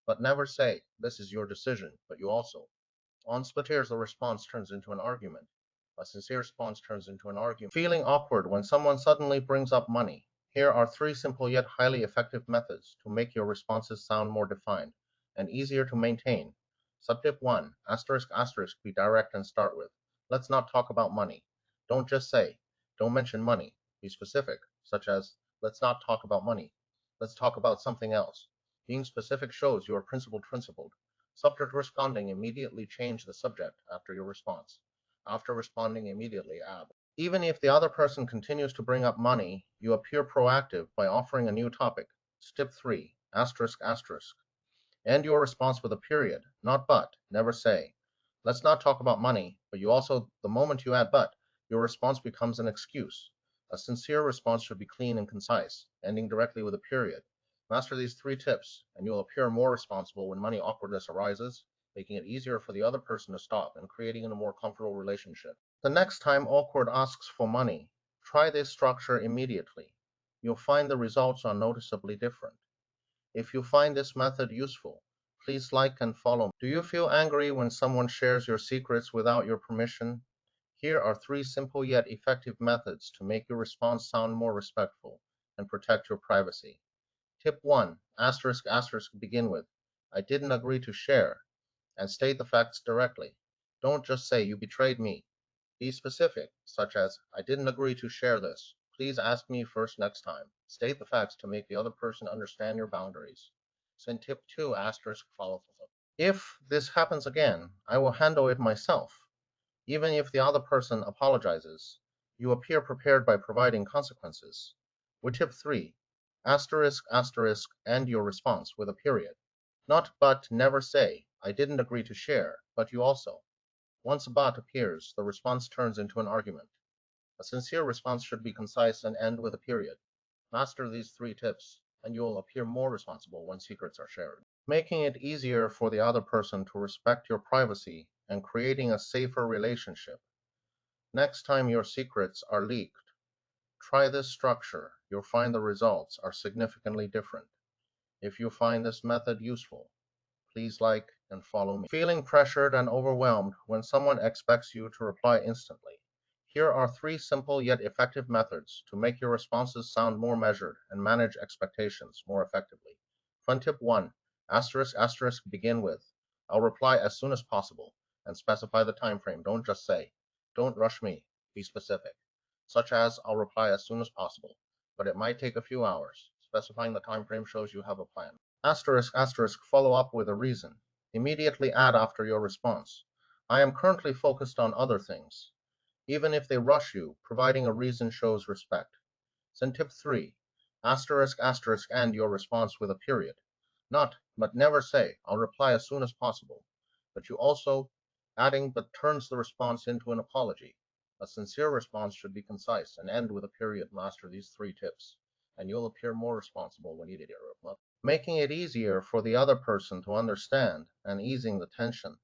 but never say, this is your decision, but you also. On split ears, the response turns into an argument. A sincere response turns into an argument. Feeling awkward when someone suddenly brings up money. Here are three simple yet highly effective methods to make your responses sound more defined and easier to maintain. Subtip 1, asterisk, asterisk, be direct and start with, let's not talk about money. Don't just say, don't mention money. Be specific, such as, let's not talk about money. Let's talk about something else. Being specific shows you are principled. Subject responding, immediately change the subject after your response. After responding immediately, add. Even if the other person continues to bring up money, you appear proactive by offering a new topic. Step 3, asterisk, asterisk. End your response with a period, not but, never say. Let's not talk about money, but you also, the moment you add but, your response becomes an excuse. A sincere response should be clean and concise, ending directly with a period. Master these three tips, and you'll appear more responsible when money awkwardness arises, making it easier for the other person to stop and creating a more comfortable relationship. The next time awkward asks for money, try this structure immediately. You'll find the results are noticeably different. If you find this method useful, please like and follow me. Do you feel angry when someone shares your secrets without your permission? Here are three simple yet effective methods to make your response sound more respectful and protect your privacy. Tip 1, asterisk, asterisk, begin with, I didn't agree to share, and state the facts directly. Don't just say, you betrayed me. Be specific, such as, I didn't agree to share this. Please ask me first next time. State the facts to make the other person understand your boundaries. Send tip 2, asterisk, follow up. If this happens again, I will handle it myself. Even if the other person apologizes, you appear prepared by providing consequences. With tip 3, asterisk, asterisk, end your response with a period. Not but, never say, I didn't agree to share, but you also. Once a but appears, the response turns into an argument. A sincere response should be concise and end with a period. Master these three tips, and you will appear more responsible when secrets are shared. Making it easier for the other person to respect your privacy and creating a safer relationship. Next time your secrets are leaked, try this structure. You'll find the results are significantly different. If you find this method useful, please like and follow me. Feeling pressured and overwhelmed when someone expects you to reply instantly. Here are three simple yet effective methods to make your responses sound more measured and manage expectations more effectively. Fun tip 1, asterisk, asterisk, begin with, I'll reply as soon as possible, and specify the time frame. Don't just say, don't rush me, be specific, such as, I'll reply as soon as possible, but it might take a few hours. Specifying the time frame shows you have a plan. Asterisk, asterisk, follow up with a reason. Immediately add after your response, I am currently focused on other things. Even if they rush you, providing a reason shows respect. Send tip 3, asterisk, asterisk, end your response with a period. Not, but never say, I'll reply as soon as possible. But you also, adding but turns the response into an apology. A sincere response should be concise and end with a period. Master these three tips, and you'll appear more responsible when needed. Making it easier for the other person to understand and easing the tension.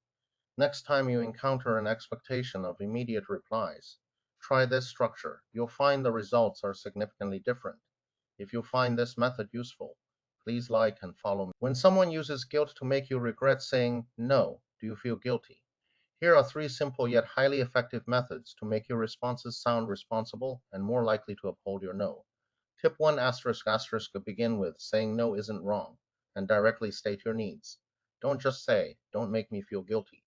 Next time you encounter an expectation of immediate replies, try this structure. You'll find the results are significantly different. If you find this method useful, please like and follow me. When someone uses guilt to make you regret saying no, do you feel guilty? Here are three simple yet highly effective methods to make your responses sound responsible and more likely to uphold your no. Tip 1 asterisk asterisk begin with saying no isn't wrong and directly state your needs. Don't just say, don't make me feel guilty.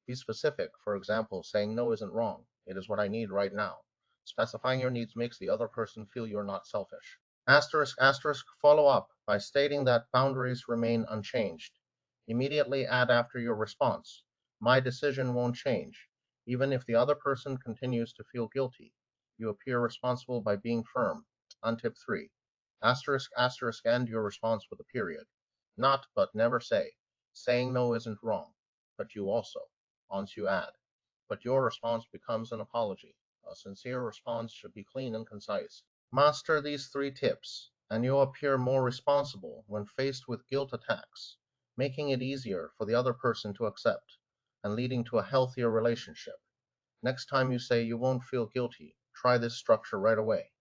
Be specific, for example, saying no isn't wrong. It is what I need right now. Specifying your needs makes the other person feel you're not selfish. Asterisk asterisk follow up by stating that boundaries remain unchanged. Immediately add after your response, my decision won't change. Even if the other person continues to feel guilty, you appear responsible by being firm. On tip 3, asterisk asterisk end your response with a period. Not but never say. Saying no isn't wrong, but you also. Once you add, but your response becomes an apology. A sincere response should be clean and concise. Master these three tips, and you'll appear more responsible when faced with guilt attacks, making it easier for the other person to accept and leading to a healthier relationship. Next time you say you won't feel guilty, try this structure right away.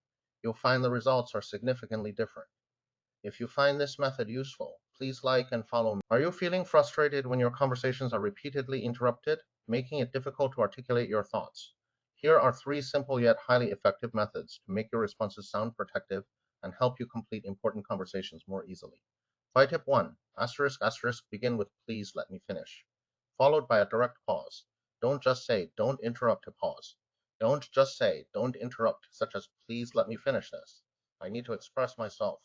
You'll find the results are significantly different. If you find this method useful, please like and follow me. Are you feeling frustrated when your conversations are repeatedly interrupted, making it difficult to articulate your thoughts? Here are three simple yet highly effective methods to make your responses sound protective and help you complete important conversations more easily. By tip 1, asterisk asterisk begin with please let me finish, followed by a direct pause. Don't just say don't interrupt to pause. Don't just say don't interrupt, such as please let me finish this. I need to express myself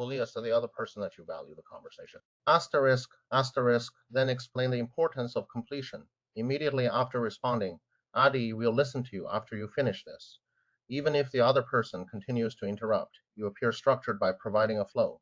fully as to the other person that you value the conversation. Asterisk, asterisk, then explain the importance of completion. Immediately after responding, Adi will listen to you after you finish this. Even if the other person continues to interrupt, you appear structured by providing a flow.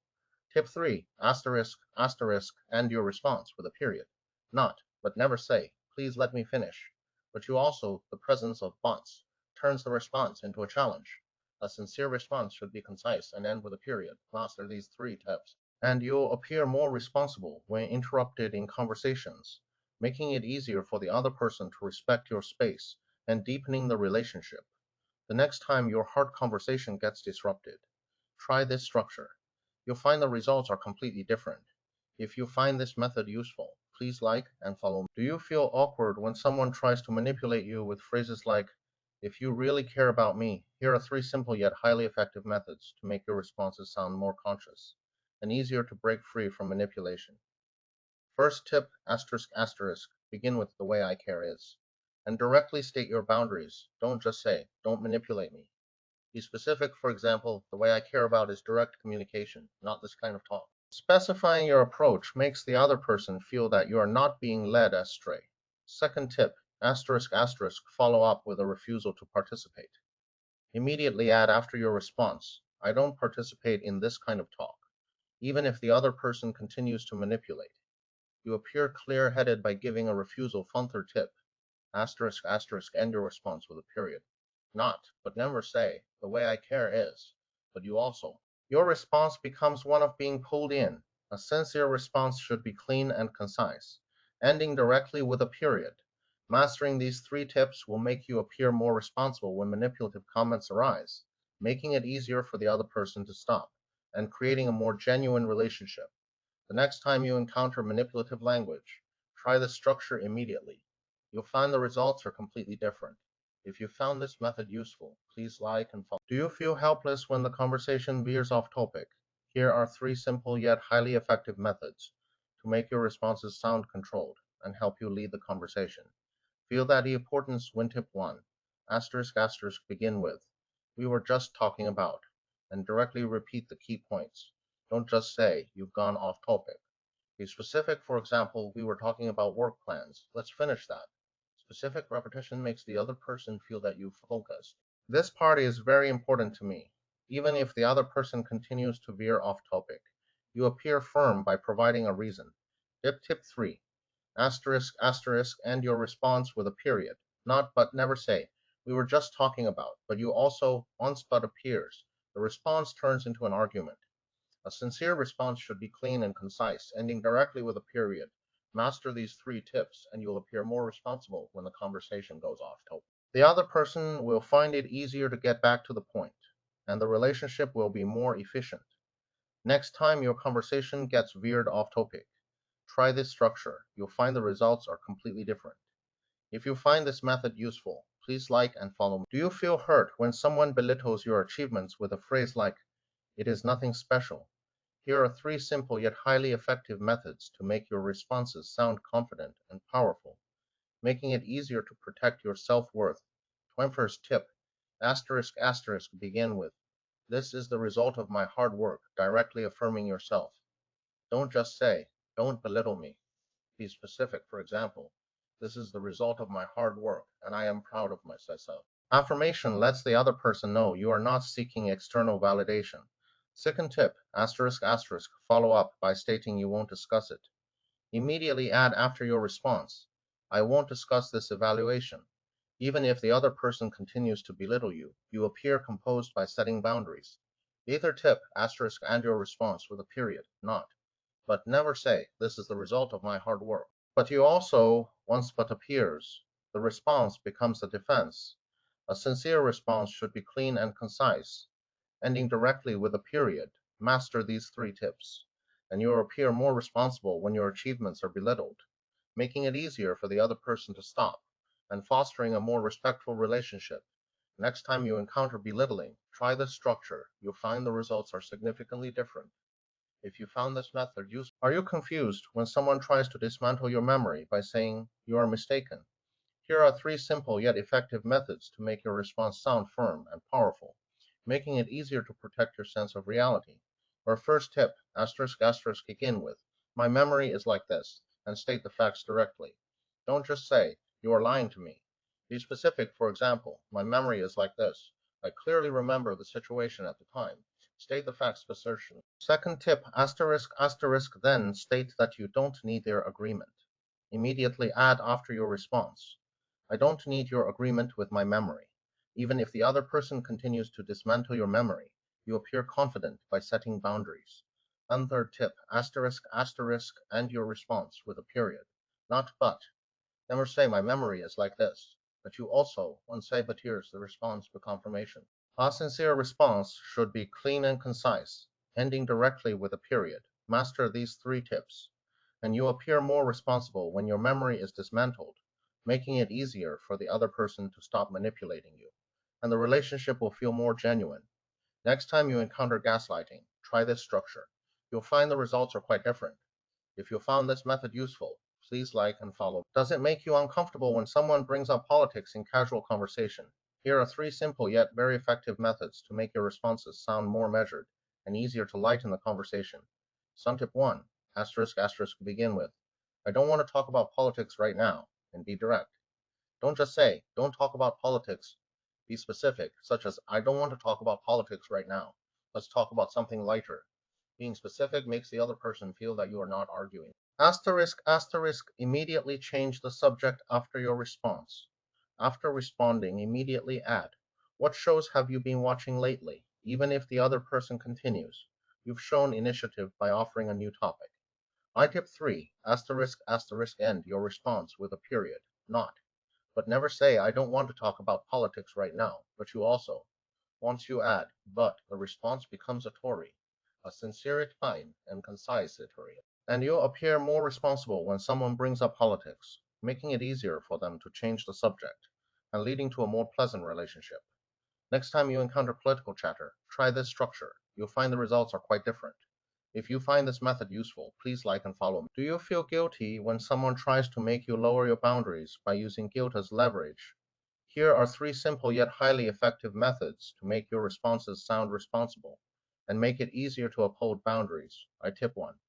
Tip 3, asterisk, asterisk, end your response with a period. Not, but never say, please let me finish. But you also, the presence of buts, turns the response into a challenge. A sincere response should be concise and end with a period. Master these three tips, and you'll appear more responsible when interrupted in conversations, making it easier for the other person to respect your space and deepening the relationship. The next time your hard conversation gets disrupted, try this structure. You'll find the results are completely different. If you find this method useful, please like and follow me. Do you feel awkward when someone tries to manipulate you with phrases like, if you really care about me, here are three simple yet highly effective methods to make your responses sound more conscious and easier to break free from manipulation. First tip, asterisk asterisk, begin with the way I care is, and directly state your boundaries. Don't just say, don't manipulate me. Be specific, for example, the way I care about is direct communication, not this kind of talk. Specifying your approach makes the other person feel that you are not being led astray. Second tip, asterisk asterisk, follow up with a refusal to participate. Immediately add after your response, I don't participate in this kind of talk, even if the other person continues to manipulate. You appear clear-headed by giving a refusal. Third tip, asterisk asterisk, end your response with a period. Not, but never say, the way I care is, but you also. Your response becomes one of being pulled in. A sincere response should be clean and concise, ending directly with a period. Mastering these three tips will make you appear more responsible when manipulative comments arise, making it easier for the other person to stop, and creating a more genuine relationship. The next time you encounter manipulative language, try this structure immediately. You'll find the results are completely different. If you found this method useful, please like and follow. Do you feel helpless when the conversation veers off topic? Here are three simple yet highly effective methods to make your responses sound controlled and help you lead the conversation. Feel that the importance when tip 1, asterisk asterisk begin with, we were just talking about, and directly repeat the key points. Don't just say, you've gone off topic. Be specific, for example, we were talking about work plans. Let's finish that. Specific repetition makes the other person feel that you've focused. This part is very important to me. Even if the other person continues to veer off topic, you appear firm by providing a reason. Tip 3, asterisk asterisk, end your response with a period. Not but never say, we were just talking about, but you also once but appears. The response turns into an argument. A sincere response should be clean and concise, ending directly with a period. Master these three tips, and you'll appear more responsible when the conversation goes off topic. The other person will find it easier to get back to the point, and the relationship will be more efficient. Next time your conversation gets veered off topic, try this structure. You'll find the results are completely different. If you find this method useful, please like and follow me. Do you feel hurt when someone belittles your achievements with a phrase like, "It is nothing special"? Here are three simple yet highly effective methods to make your responses sound confident and powerful, making it easier to protect your self-worth. 21st tip, asterisk asterisk begin with, "This is the result of my hard work," directly affirming yourself. Don't just say, "Don't belittle me." Be specific. For example, "This is the result of my hard work, and I am proud of myself." Affirmation lets the other person know you are not seeking external validation. Second tip, asterisk asterisk, follow up by stating you won't discuss it. Immediately add after your response, "I won't discuss this evaluation." Even if the other person continues to belittle you, you appear composed by setting boundaries. The third tip, asterisk and your response with a period, not. But never say, "This is the result of my hard work." But you also, once but appears, the response becomes a defense. A sincere response should be clean and concise, ending directly with a period. Master these three tips, and you'll appear more responsible when your achievements are belittled, making it easier for the other person to stop, and fostering a more respectful relationship. Next time you encounter belittling, try this structure. You'll find the results are significantly different. If you found this method useful, are you confused when someone tries to dismantle your memory by saying you are mistaken? Here are three simple yet effective methods to make your response sound firm and powerful, making it easier to protect your sense of reality. Our first tip, asterisk asterisk begin with, "My memory is like this," and state the facts directly. Don't just say, "You are lying to me." Be specific. For example, "My memory is like this. I clearly remember the situation at the time." State the facts assertion. Second tip, asterisk asterisk then state that you don't need their agreement. Immediately add after your response, "I don't need your agreement with my memory." Even if the other person continues to dismantle your memory, you appear confident by setting boundaries. And third tip, asterisk asterisk and your response with a period, not but. Never say, "My memory is like this," but you also, once say but here's the response for confirmation. A sincere response should be clean and concise, ending directly with a period. Master these three tips, and you appear more responsible when your memory is dismantled, making it easier for the other person to stop manipulating you, and the relationship will feel more genuine. Next time you encounter gaslighting, try this structure. You'll find the results are quite different. If you found this method useful, please like and follow. Does it make you uncomfortable when someone brings up politics in casual conversation? Here are three simple yet very effective methods to make your responses sound more measured and easier to lighten the conversation. Some tip 1, asterisk asterisk begin with, "I don't want to talk about politics right now," and be direct. Don't just say, "Don't talk about politics." Be specific, such as, "I don't want to talk about politics right now. Let's talk about something lighter." Being specific makes the other person feel that you are not arguing. Asterisk asterisk immediately change the subject after your response. After responding, immediately add, "What shows have you been watching lately?" Even if the other person continues, you've shown initiative by offering a new topic. I tip 3, asterisk asterisk end your response with a period, not. But never say, "I don't want to talk about politics right now," but you also. Once you add, but, the response becomes a Tory, a sincere, kind, and concise Tory. And you'll appear more responsible when someone brings up politics, making it easier for them to change the subject, and leading to a more pleasant relationship. Next time you encounter political chatter, try this structure. You'll find the results are quite different. If you find this method useful, please like and follow me. Do you feel guilty when someone tries to make you lower your boundaries by using guilt as leverage? Here are three simple yet highly effective methods to make your responses sound responsible and make it easier to uphold boundaries. I tip 1.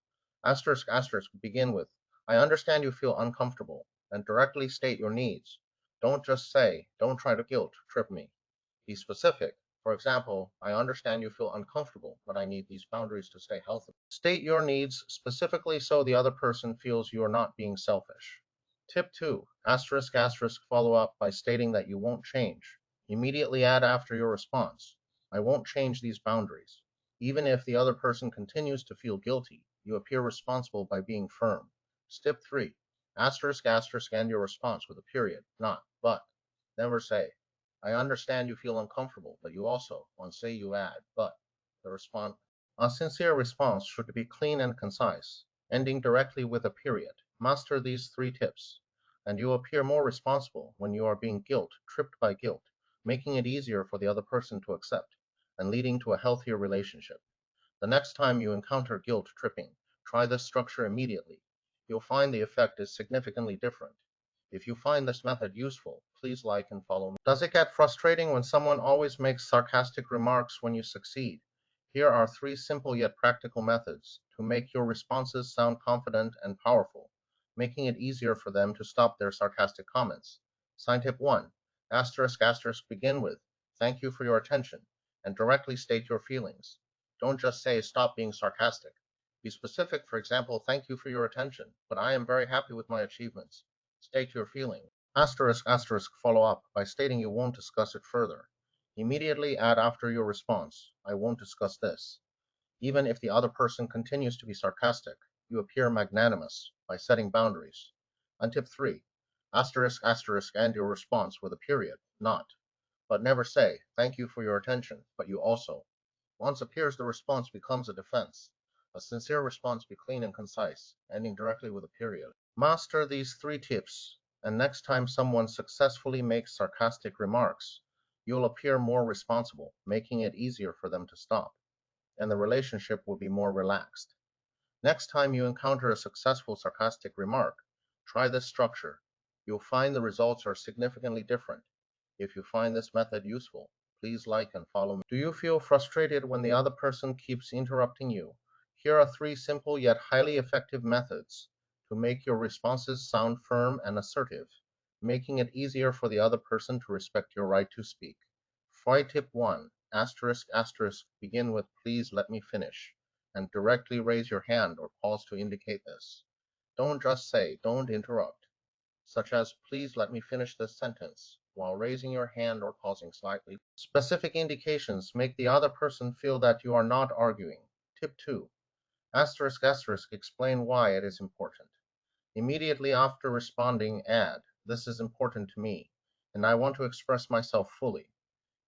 Asterisk asterisk begin with, "I understand you feel uncomfortable," and directly state your needs. Don't just say, "Don't try to guilt trip me." Be specific. For example, "I understand you feel uncomfortable, but I need these boundaries to stay healthy." State your needs specifically so the other person feels you are not being selfish. Tip 2, asterisk asterisk follow up by stating that you won't change. Immediately add after your response, I won't change these boundaries. Even if the other person continues to feel guilty, you appear responsible by being firm. Step 3. End your response with a period, not but. Never say, I understand you feel uncomfortable, but you also, once say you add, but. The response. A sincere response should be clean and concise, ending directly with a period. Master these 3 tips, and you appear more responsible when you are being tripped by guilt, making it easier for the other person to accept, and leading to a healthier relationship. The next time you encounter guilt tripping, try this structure immediately. You'll find the effect is significantly different. If you find this method useful, please like and follow me. Does it get frustrating when someone always makes sarcastic remarks when you succeed? Here are 3 simple yet practical methods to make your responses sound confident and powerful, making it easier for them to stop their sarcastic comments. Sign tip 1. Begin with, thank you for your attention, and directly state your feelings. Don't just say, stop being sarcastic. Be specific, for example, thank you for your attention, but I am very happy with my achievements. State your feeling. Follow up by stating you won't discuss it further. Immediately add after your response, I won't discuss this. Even if the other person continues to be sarcastic, you appear magnanimous by setting boundaries. On tip 3, end your response with a period, not, but never say, thank you for your attention, but you also. Once appears, the response becomes a defense. A sincere response be clean and concise, ending directly with a period. Master these 3 tips, and next time someone successfully makes sarcastic remarks, you'll appear more responsible, making it easier for them to stop, and the relationship will be more relaxed. Next time you encounter a successful sarcastic remark, try this structure. You'll find the results are significantly different. If you find this method useful, please like and follow me. Do you feel frustrated when the other person keeps interrupting you? Here are 3 simple yet highly effective methods to make your responses sound firm and assertive, making it easier for the other person to respect your right to speak. Try tip 1, begin with please let me finish, and directly raise your hand or pause to indicate this. Don't just say, don't interrupt, such as please let me finish this sentence, while raising your hand or pausing slightly. Specific indications make the other person feel that you are not arguing. Tip 2. Explain why it is important. Immediately after responding, add, this is important to me, and I want to express myself fully.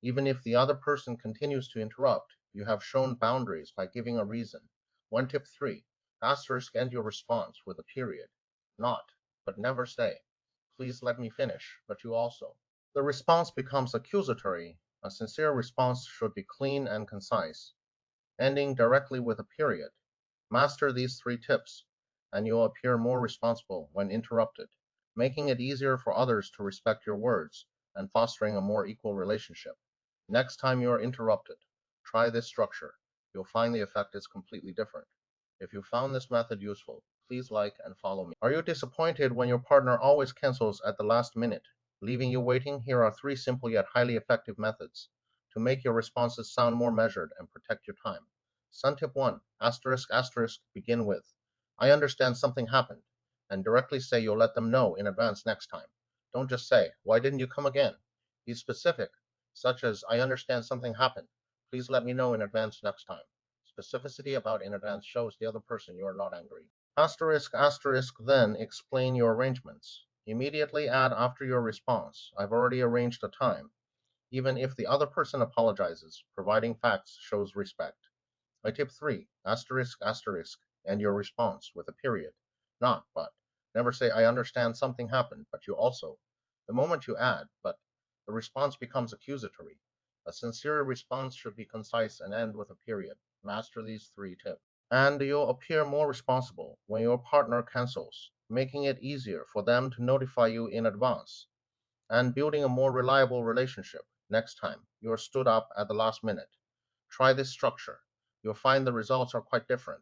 Even if the other person continues to interrupt, you have shown boundaries by giving a reason. One tip 3. End your response with a period. Not, but never say, please let me finish, but you also. The response becomes accusatory. A sincere response should be clean and concise, ending directly with a period. Master these 3 tips, and you'll appear more responsible when interrupted, making it easier for others to respect your words and fostering a more equal relationship. Next time you are interrupted, try this structure. You'll find the effect is completely different. If you found this method useful, please like and follow me. Are you disappointed when your partner always cancels at the last minute, leaving you waiting? Here are 3 simple yet highly effective methods to make your responses sound more measured and protect your time. Sun tip 1, begin with, I understand something happened, and directly say you'll let them know in advance next time. Don't just say, why didn't you come again? Be specific, such as, I understand something happened. Please let me know in advance next time. Specificity about in advance shows the other person you are not angry. Then explain your arrangements. Immediately add after your response, I've already arranged a time. Even if the other person apologizes, providing facts shows respect. My tip 3, and your response with a period, not but. Never say, I understand something happened, but you also. The moment you add, but, the response becomes accusatory. A sincere response should be concise and end with a period. Master these 3 tips. And you'll appear more responsible when your partner cancels, making it easier for them to notify you in advance and building a more reliable relationship next time you're stood up at the last minute. Try this structure. You'll find the results are quite different.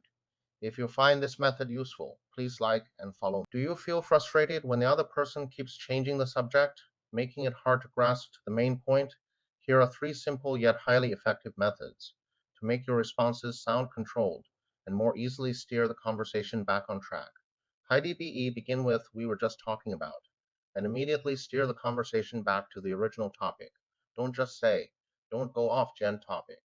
If you find this method useful, please like and follow. Do you feel frustrated when the other person keeps changing the subject, making it hard to grasp the main point? Here are 3 simple yet highly effective methods to make your responses sound controlled and more easily steer the conversation back on track. Heidi BE begin with we were just talking about and immediately steer the conversation back to the original topic. Don't just say, don't go off gen topic.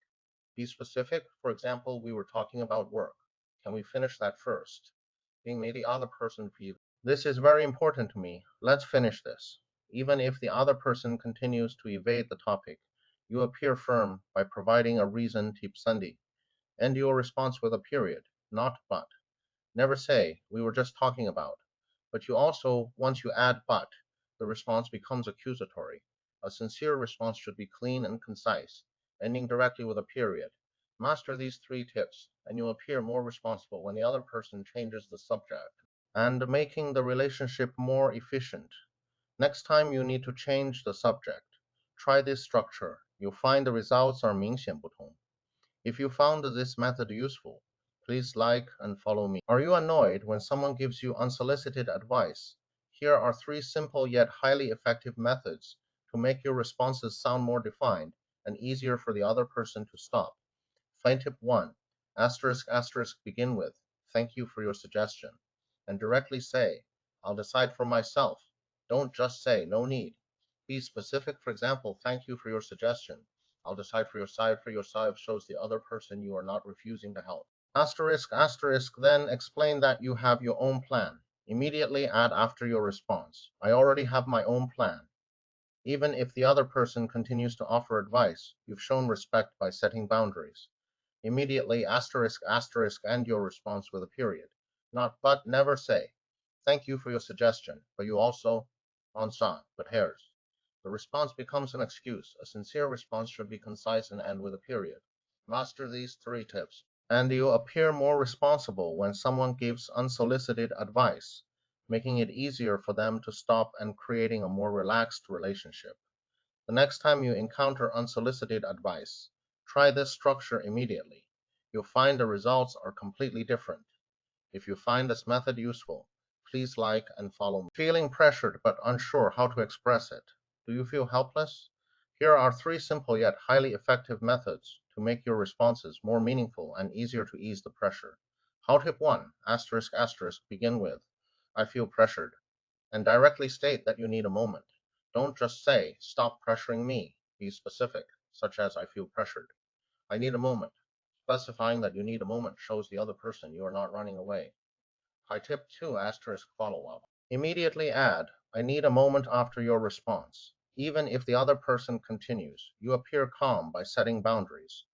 Be specific. For example, we were talking about work. Can we finish that first? Being made the other person feel this is very important to me. Let's finish this. Even if the other person continues to evade the topic, you appear firm by providing a reason tipsandi. End your response with a period, not but. Never say, we were just talking about. But you also, once you add but, the response becomes accusatory. A sincere response should be clean and concise, ending directly with a period. Master these three tips, and you'll appear more responsible when the other person changes the subject, and making the relationship more efficient. Next time you need to change the subject, try this structure. You'll find the results are 明显不同. If you found this method useful, please like and follow me. Are you annoyed when someone gives you unsolicited advice? Here are three simple yet highly effective methods to make your responses sound more defined and easier for the other person to stop. Find tip 1. Asterisk asterisk begin with, thank you for your suggestion. And directly say, I'll decide for myself. Don't just say, no need. Be specific. For example, thank you for your suggestion. I'll decide for your side. For your side shows the other person you are not refusing to help. Asterisk asterisk then explain that you have your own plan. Immediately add after your response. I already have my own plan. Even if the other person continues to offer advice, you've shown respect by setting boundaries. Immediately asterisk asterisk end your response with a period. Not but, never say, thank you for your suggestion, but you also, on sa, but hairs. The response becomes an excuse. A sincere response should be concise and end with a period. Master these three tips, and you appear more responsible when someone gives unsolicited advice, making it easier for them to stop and creating a more relaxed relationship. The next time you encounter unsolicited advice, try this structure immediately. You'll find the results are completely different. If you find this method useful, please like and follow me. Feeling pressured but unsure how to express it. Do you feel helpless? Here are three simple yet highly effective methods to make your responses more meaningful and easier to ease the pressure. How tip 1, asterisk asterisk, begin with, I feel pressured, and directly state that you need a moment. Don't just say, stop pressuring me. Be specific, such as I feel pressured. I need a moment. Specifying that you need a moment shows the other person you are not running away. I tip 2 asterisk follow up. Immediately add, I need a moment after your response. Even if the other person continues, you appear calm by setting boundaries.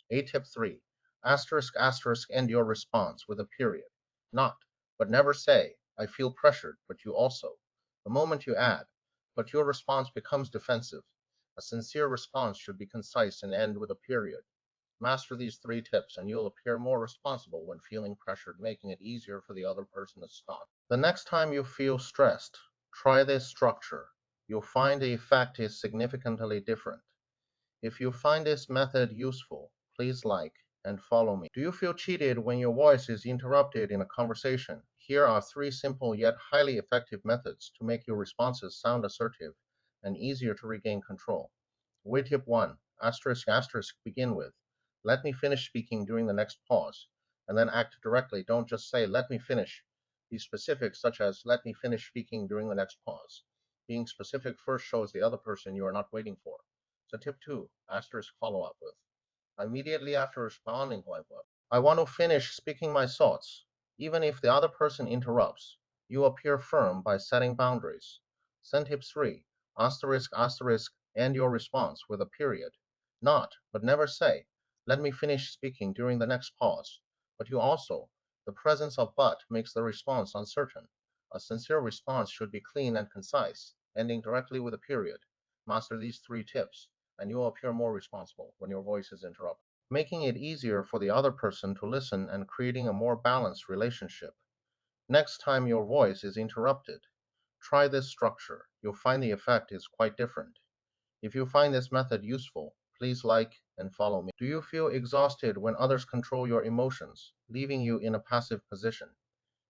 A tip 3 asterisk asterisk end your response with a period. Not, but never say, I feel pressured, but you also. The moment you add, but your response becomes defensive. A sincere response should be concise and end with a period. Master these three tips and you'll appear more responsible when feeling pressured, making it easier for the other person to stop. The next time you feel stressed, try this structure. You'll find the effect is significantly different. If you find this method useful, please like and follow me. Do you feel cheated when your voice is interrupted in a conversation? Here are three simple yet highly effective methods to make your responses sound assertive and easier to regain control. Wait tip 1, asterisk asterisk begin with, let me finish speaking during the next pause, and then act directly. Don't just say, let me finish. Be specific, such as, let me finish speaking during the next pause. Being specific first shows the other person you are not waiting for. So tip 2, asterisk follow up with, immediately after responding, however, I want to finish speaking my thoughts. Even if the other person interrupts, you appear firm by setting boundaries. Send tip 3, asterisk asterisk end your response with a period. Not, but never say, let me finish speaking during the next pause. But you also, the presence of but makes the response uncertain. A sincere response should be clean and concise, ending directly with a period. Master these three tips, and you will appear more responsible when your voice is interrupted, making it easier for the other person to listen and creating a more balanced relationship. Next time your voice is interrupted, try this structure. You'll find the effect is quite different. If you find this method useful, please like and follow me. Do you feel exhausted when others control your emotions, leaving you in a passive position?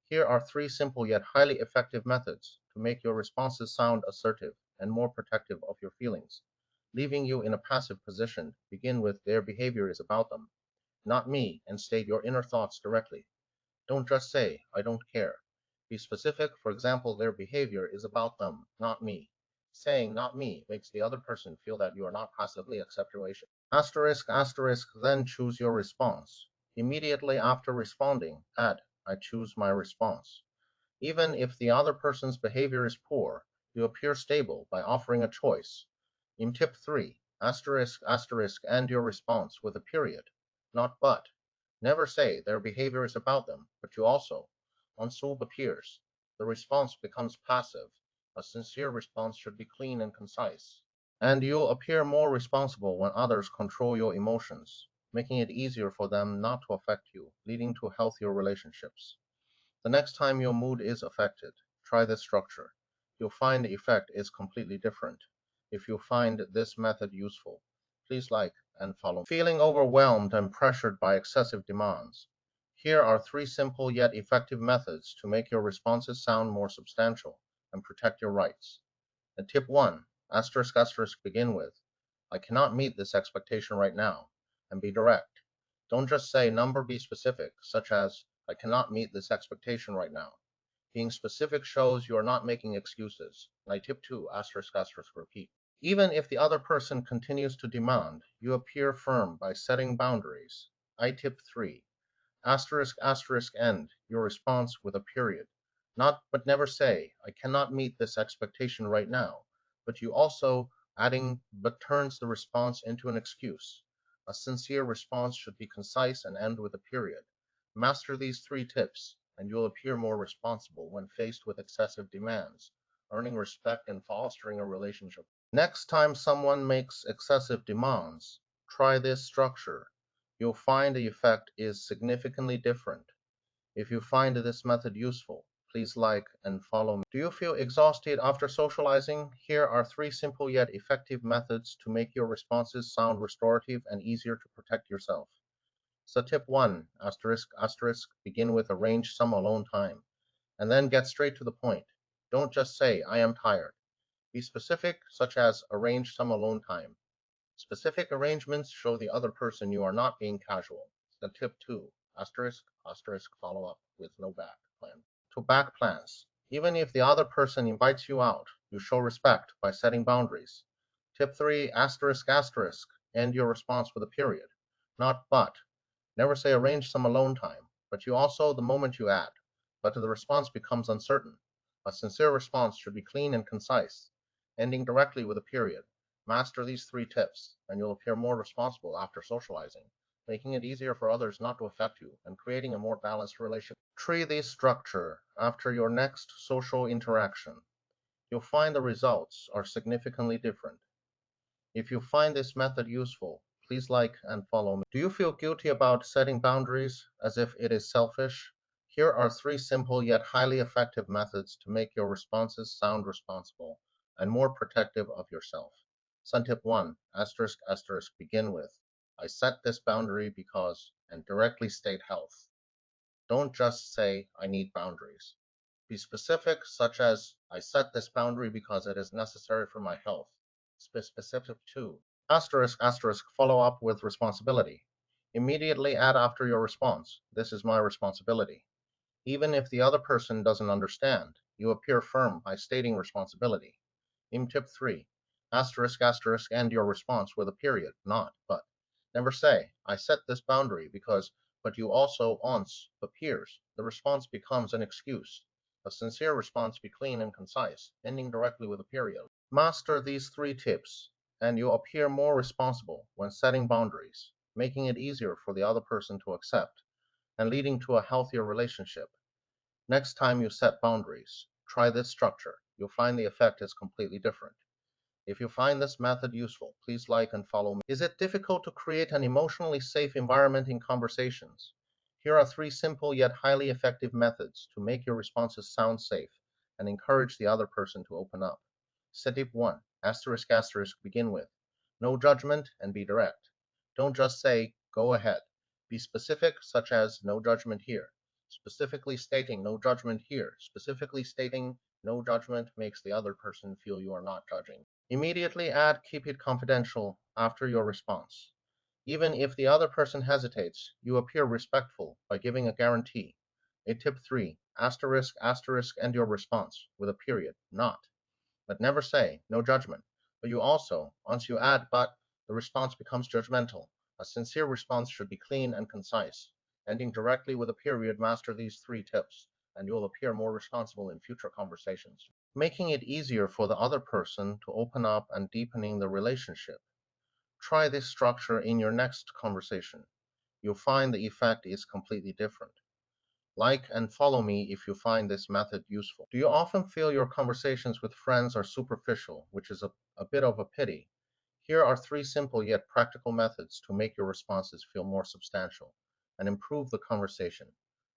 Here are three simple yet highly effective methods to make your responses sound assertive and more protective of your feelings. Leaving you in a passive position, begin with their behavior is about them, not me, and state your inner thoughts directly. Don't just say, I don't care. Be specific, for example, their behavior is about them, not me. Saying "not me" makes the other person feel that you are not passively accepting relation. Asterisk, asterisk, then choose your response. Immediately after responding, add "I choose my response." Even if the other person's behavior is poor, you appear stable by offering a choice. In tip 3, asterisk, asterisk, end your response with a period, not but. Never say their behavior is about them, but you also. On soup appears. The response becomes passive. A sincere response should be clean and concise. And you'll appear more responsible when others control your emotions, making it easier for them not to affect you, leading to healthier relationships. The next time your mood is affected, try this structure. You'll find the effect is completely different. If you find this method useful, please like and follow. Feeling overwhelmed and pressured by excessive demands. Here are three simple yet effective methods to make your responses sound more substantial and protect your rights. And tip 1, asterisk asterisk begin with, I cannot meet this expectation right now, and be direct. Don't just say number, be specific, such as I cannot meet this expectation right now. Being specific shows you are not making excuses. Like tip 2, asterisk asterisk repeat. Even if the other person continues to demand, you appear firm by setting boundaries. I tip 3, asterisk asterisk end your response with a period. Not but never say, I cannot meet this expectation right now, but you also adding but turns the response into an excuse. A sincere response should be concise and end with a period. Master these three tips, and you'll appear more responsible when faced with excessive demands, earning respect and fostering a relationship. Next time someone makes excessive demands, try this structure. You'll find the effect is significantly different. If you find this method useful, please like and follow me. Do you feel exhausted after socializing? Here are three simple yet effective methods to make your responses sound restorative and easier to protect yourself. So tip 1, asterisk, asterisk, begin with arrange some alone time, and then get straight to the point. Don't just say, I am tired. Be specific, such as arrange some alone time. Specific arrangements show the other person you are not being casual. The tip 2, asterisk, asterisk, follow up with no back plan. To back plans. Even if the other person invites you out, you show respect by setting boundaries. Tip 3, asterisk, asterisk, end your response with a period, not but. Never say arrange some alone time, but you also the moment you add, but the response becomes uncertain. A sincere response should be clean and concise, ending directly with a period. Master these three tips, and you'll appear more responsible after socializing, making it easier for others not to affect you and creating a more balanced relationship. Treat this structure after your next social interaction. You'll find the results are significantly different. If you find this method useful, please like and follow me. Do you feel guilty about setting boundaries as if it is selfish? Here are three simple yet highly effective methods to make your responses sound responsible and more protective of yourself. Sun tip 1, asterisk, asterisk, begin with, I set this boundary because, and directly state health. Don't just say, I need boundaries. Be specific, such as, I set this boundary because it is necessary for my health. Specific to, asterisk, asterisk, follow up with responsibility. Immediately add after your response, this is my responsibility. Even if the other person doesn't understand, you appear firm by stating responsibility. In tip 3, asterisk, asterisk, end your response with a period, not but. Never say, I set this boundary because, but you also once appears. The response becomes an excuse. A sincere response be clean and concise, ending directly with a period. Master these three tips, and you appear more responsible when setting boundaries, making it easier for the other person to accept, and leading to a healthier relationship. Next time you set boundaries, try this structure. You'll find the effect is completely different. If you find this method useful, please like and follow me. Is it difficult to create an emotionally safe environment in conversations? Here are three simple yet highly effective methods to make your responses sound safe and encourage the other person to open up. Tip 1, asterisk asterisk, begin with, no judgment and be direct. Don't just say, go ahead. Be specific, such as no judgment here. Specifically stating no judgment here. Specifically stating no judgment makes the other person feel you are not judging. Immediately add keep it confidential after your response. Even if the other person hesitates, you appear respectful by giving a guarantee. A tip 3, asterisk, asterisk, end your response with a period, not. but never say no judgment. But you also, once you add but, the response becomes judgmental. A sincere response should be clean and concise, ending directly with a period. Master these three tips, and you'll appear more responsible in future conversations. Making it easier for the other person to open up and deepening the relationship. Try this structure in your next conversation. You'll find the effect is completely different. Like and follow me if you find this method useful. Do you often feel your conversations with friends are superficial, which is a bit of a pity? Here are three simple yet practical methods to make your responses feel more substantial and improve the conversation.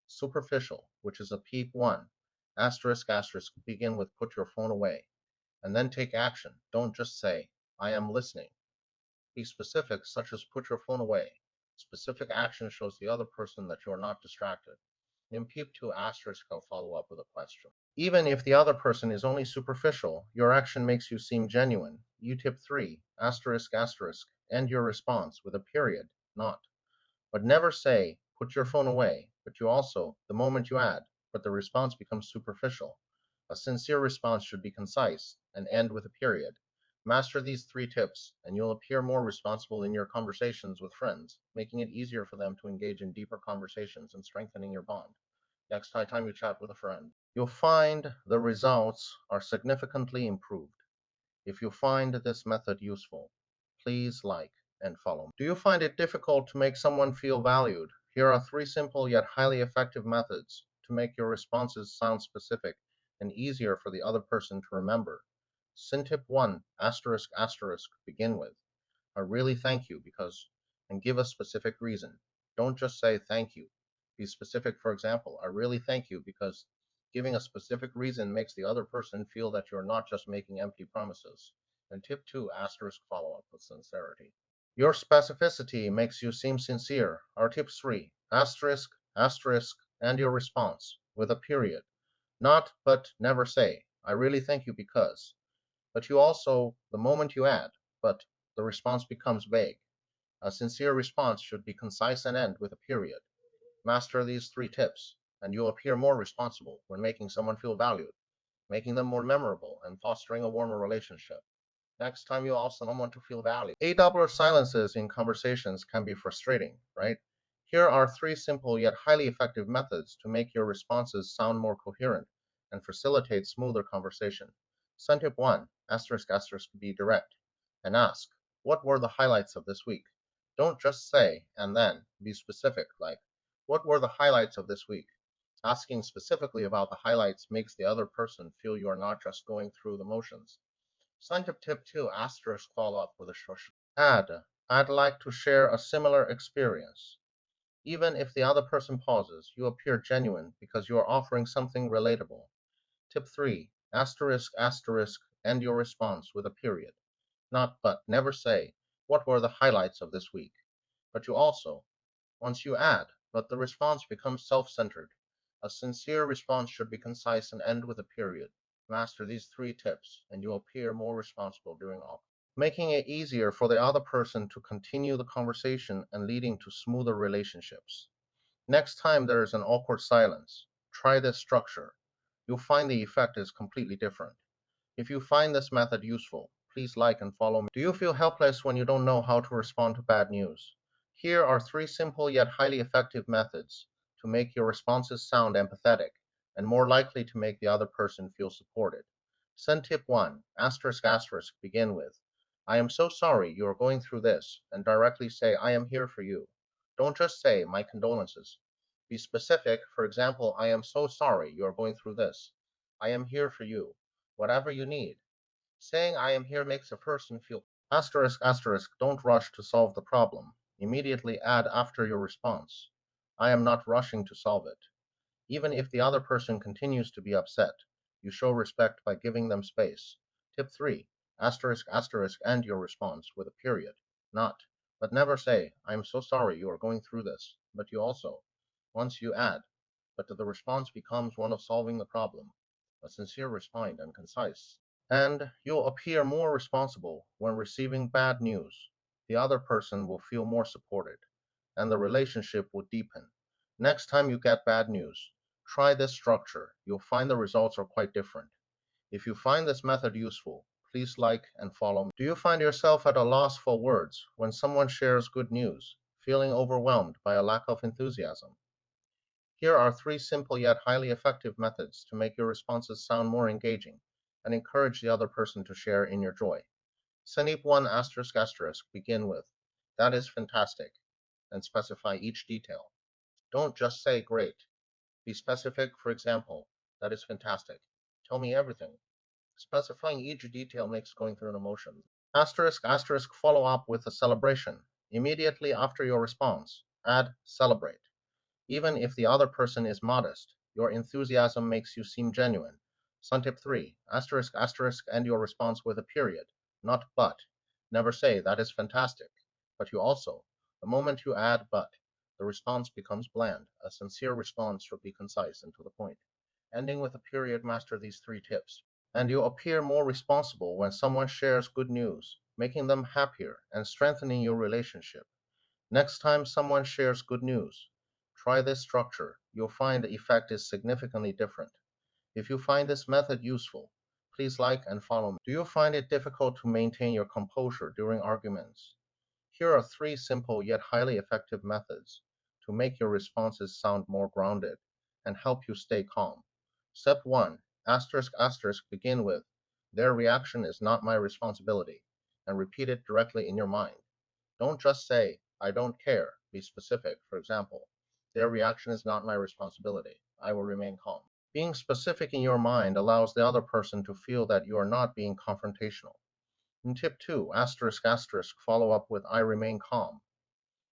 Superficial, which is a peep 1. Asterisk, asterisk, begin with put your phone away, and then take action. Don't just say, I am listening. Be specific, such as put your phone away. Specific action shows the other person that you are not distracted. In peep 2 asterisk, I'll follow up with a question. Even if the other person is only superficial, your action makes you seem genuine. You tip 3 asterisk, asterisk, end your response with a period, not. But never say, put your phone away, but you also, the moment you add, but the response becomes superficial. A sincere response should be concise and end with a period. Master these three tips, and you'll appear more responsible in your conversations with friends, making it easier for them to engage in deeper conversations and strengthening your bond. Next time you chat with a friend, you'll find the results are significantly improved. If you find this method useful, please like and follow me. Do you find it difficult to make someone feel valued? Here are three simple yet highly effective methods to make your responses sound specific and easier for the other person to remember. Syntip 1 asterisk asterisk begin with I really thank you because, and give a specific reason. Don't just say thank you. Be specific. For example, I really thank you because giving a specific reason makes the other person feel that you're not just making empty promises. And tip 2 asterisk follow up with sincerity. Your specificity makes you seem sincere. Our tip 3 asterisk asterisk and your response with a period. Not but never say I really thank you because. But you also, the moment you add, but the response becomes vague. A sincere response should be concise and end with a period. Master these three tips, and you'll appear more responsible when making someone feel valued, making them more memorable, and fostering a warmer relationship. Next time you ask someone to feel valued. A silences in conversations can be frustrating, right? Here are three simple yet highly effective methods to make your responses sound more coherent and facilitate smoother conversation. Tip 1 asterisk asterisk be direct and ask, what were the highlights of this week? Don't just say and then be specific, like, what were the highlights of this week? Asking specifically about the highlights makes the other person feel you are not just going through the motions. Scientific tip 2 asterisk follow up with a short add. I'd like to share a similar experience. Even if the other person pauses, you appear genuine because you are offering something relatable. Tip 3 asterisk asterisk end your response with a period. Not but, never say, what were the highlights of this week? But you also, once you add, but the response becomes self centered. A sincere response should be concise and end with a period. Master these three tips, and you'll appear more responsible during all. Making it easier for the other person to continue the conversation and leading to smoother relationships. Next time there is an awkward silence, try this structure. You'll find the effect is completely different. If you find this method useful, please like and follow me. Do you feel helpless when you don't know how to respond to bad news? Here are three simple yet highly effective methods to make your responses sound empathetic and more likely to make the other person feel supported. Send tip 1 asterisk asterisk begin with I am so sorry you are going through this and directly say I am here for you. Don't just say my condolences. Be specific. For example, I am so sorry you are going through this. I am here for you whatever you need. Saying I am here makes a person feel asterisk asterisk don't rush to solve the problem. Immediately add after your response. I am not rushing to solve it. Even if the other person continues to be upset, you show respect by giving them space. Tip 3 asterisk asterisk end your response with a period. Not, but never say, I am so sorry you are going through this. But you also, once you add, but the response becomes one of solving the problem. A sincere response and concise. And you'll appear more responsible when receiving bad news. The other person will feel more supported, and the relationship will deepen. Next time you get bad news, try this structure. You'll find the results are quite different. If you find this method useful, please like and follow me. Do you find yourself at a loss for words when someone shares good news, feeling overwhelmed by a lack of enthusiasm? Here are three simple yet highly effective methods to make your responses sound more engaging and encourage the other person to share in your joy. Sandeep 1 asterisk asterisk begin with, "That is fantastic," and specify each detail. Don't just say great. Be specific, for example, "That is fantastic. Tell me everything." Specifying each detail makes going through an emotion. Asterisk asterisk follow up with a celebration. Immediately after your response, add celebrate. Even if the other person is modest, your enthusiasm makes you seem genuine. Sun tip 3 asterisk asterisk end your response with a period, not but. Never say that is fantastic, but you also. The moment you add but, the response becomes bland. A sincere response should be concise and to the point. Ending with a period, master these three tips, and you appear more responsible when someone shares good news, making them happier and strengthening your relationship. Next time someone shares good news, try this structure. You'll find the effect is significantly different. If you find this method useful, please like and follow me. Do you find it difficult to maintain your composure during arguments? Here are three simple yet highly effective methods to make your responses sound more grounded and help you stay calm. Step 1 asterisk asterisk begin with, "Their reaction is not my responsibility," and repeat it directly in your mind. Don't just say, "I don't care." Be specific. For example, "Their reaction is not my responsibility. I will remain calm." Being specific in your mind allows the other person to feel that you are not being confrontational. In tip 2, asterisk asterisk, follow up with "I remain calm."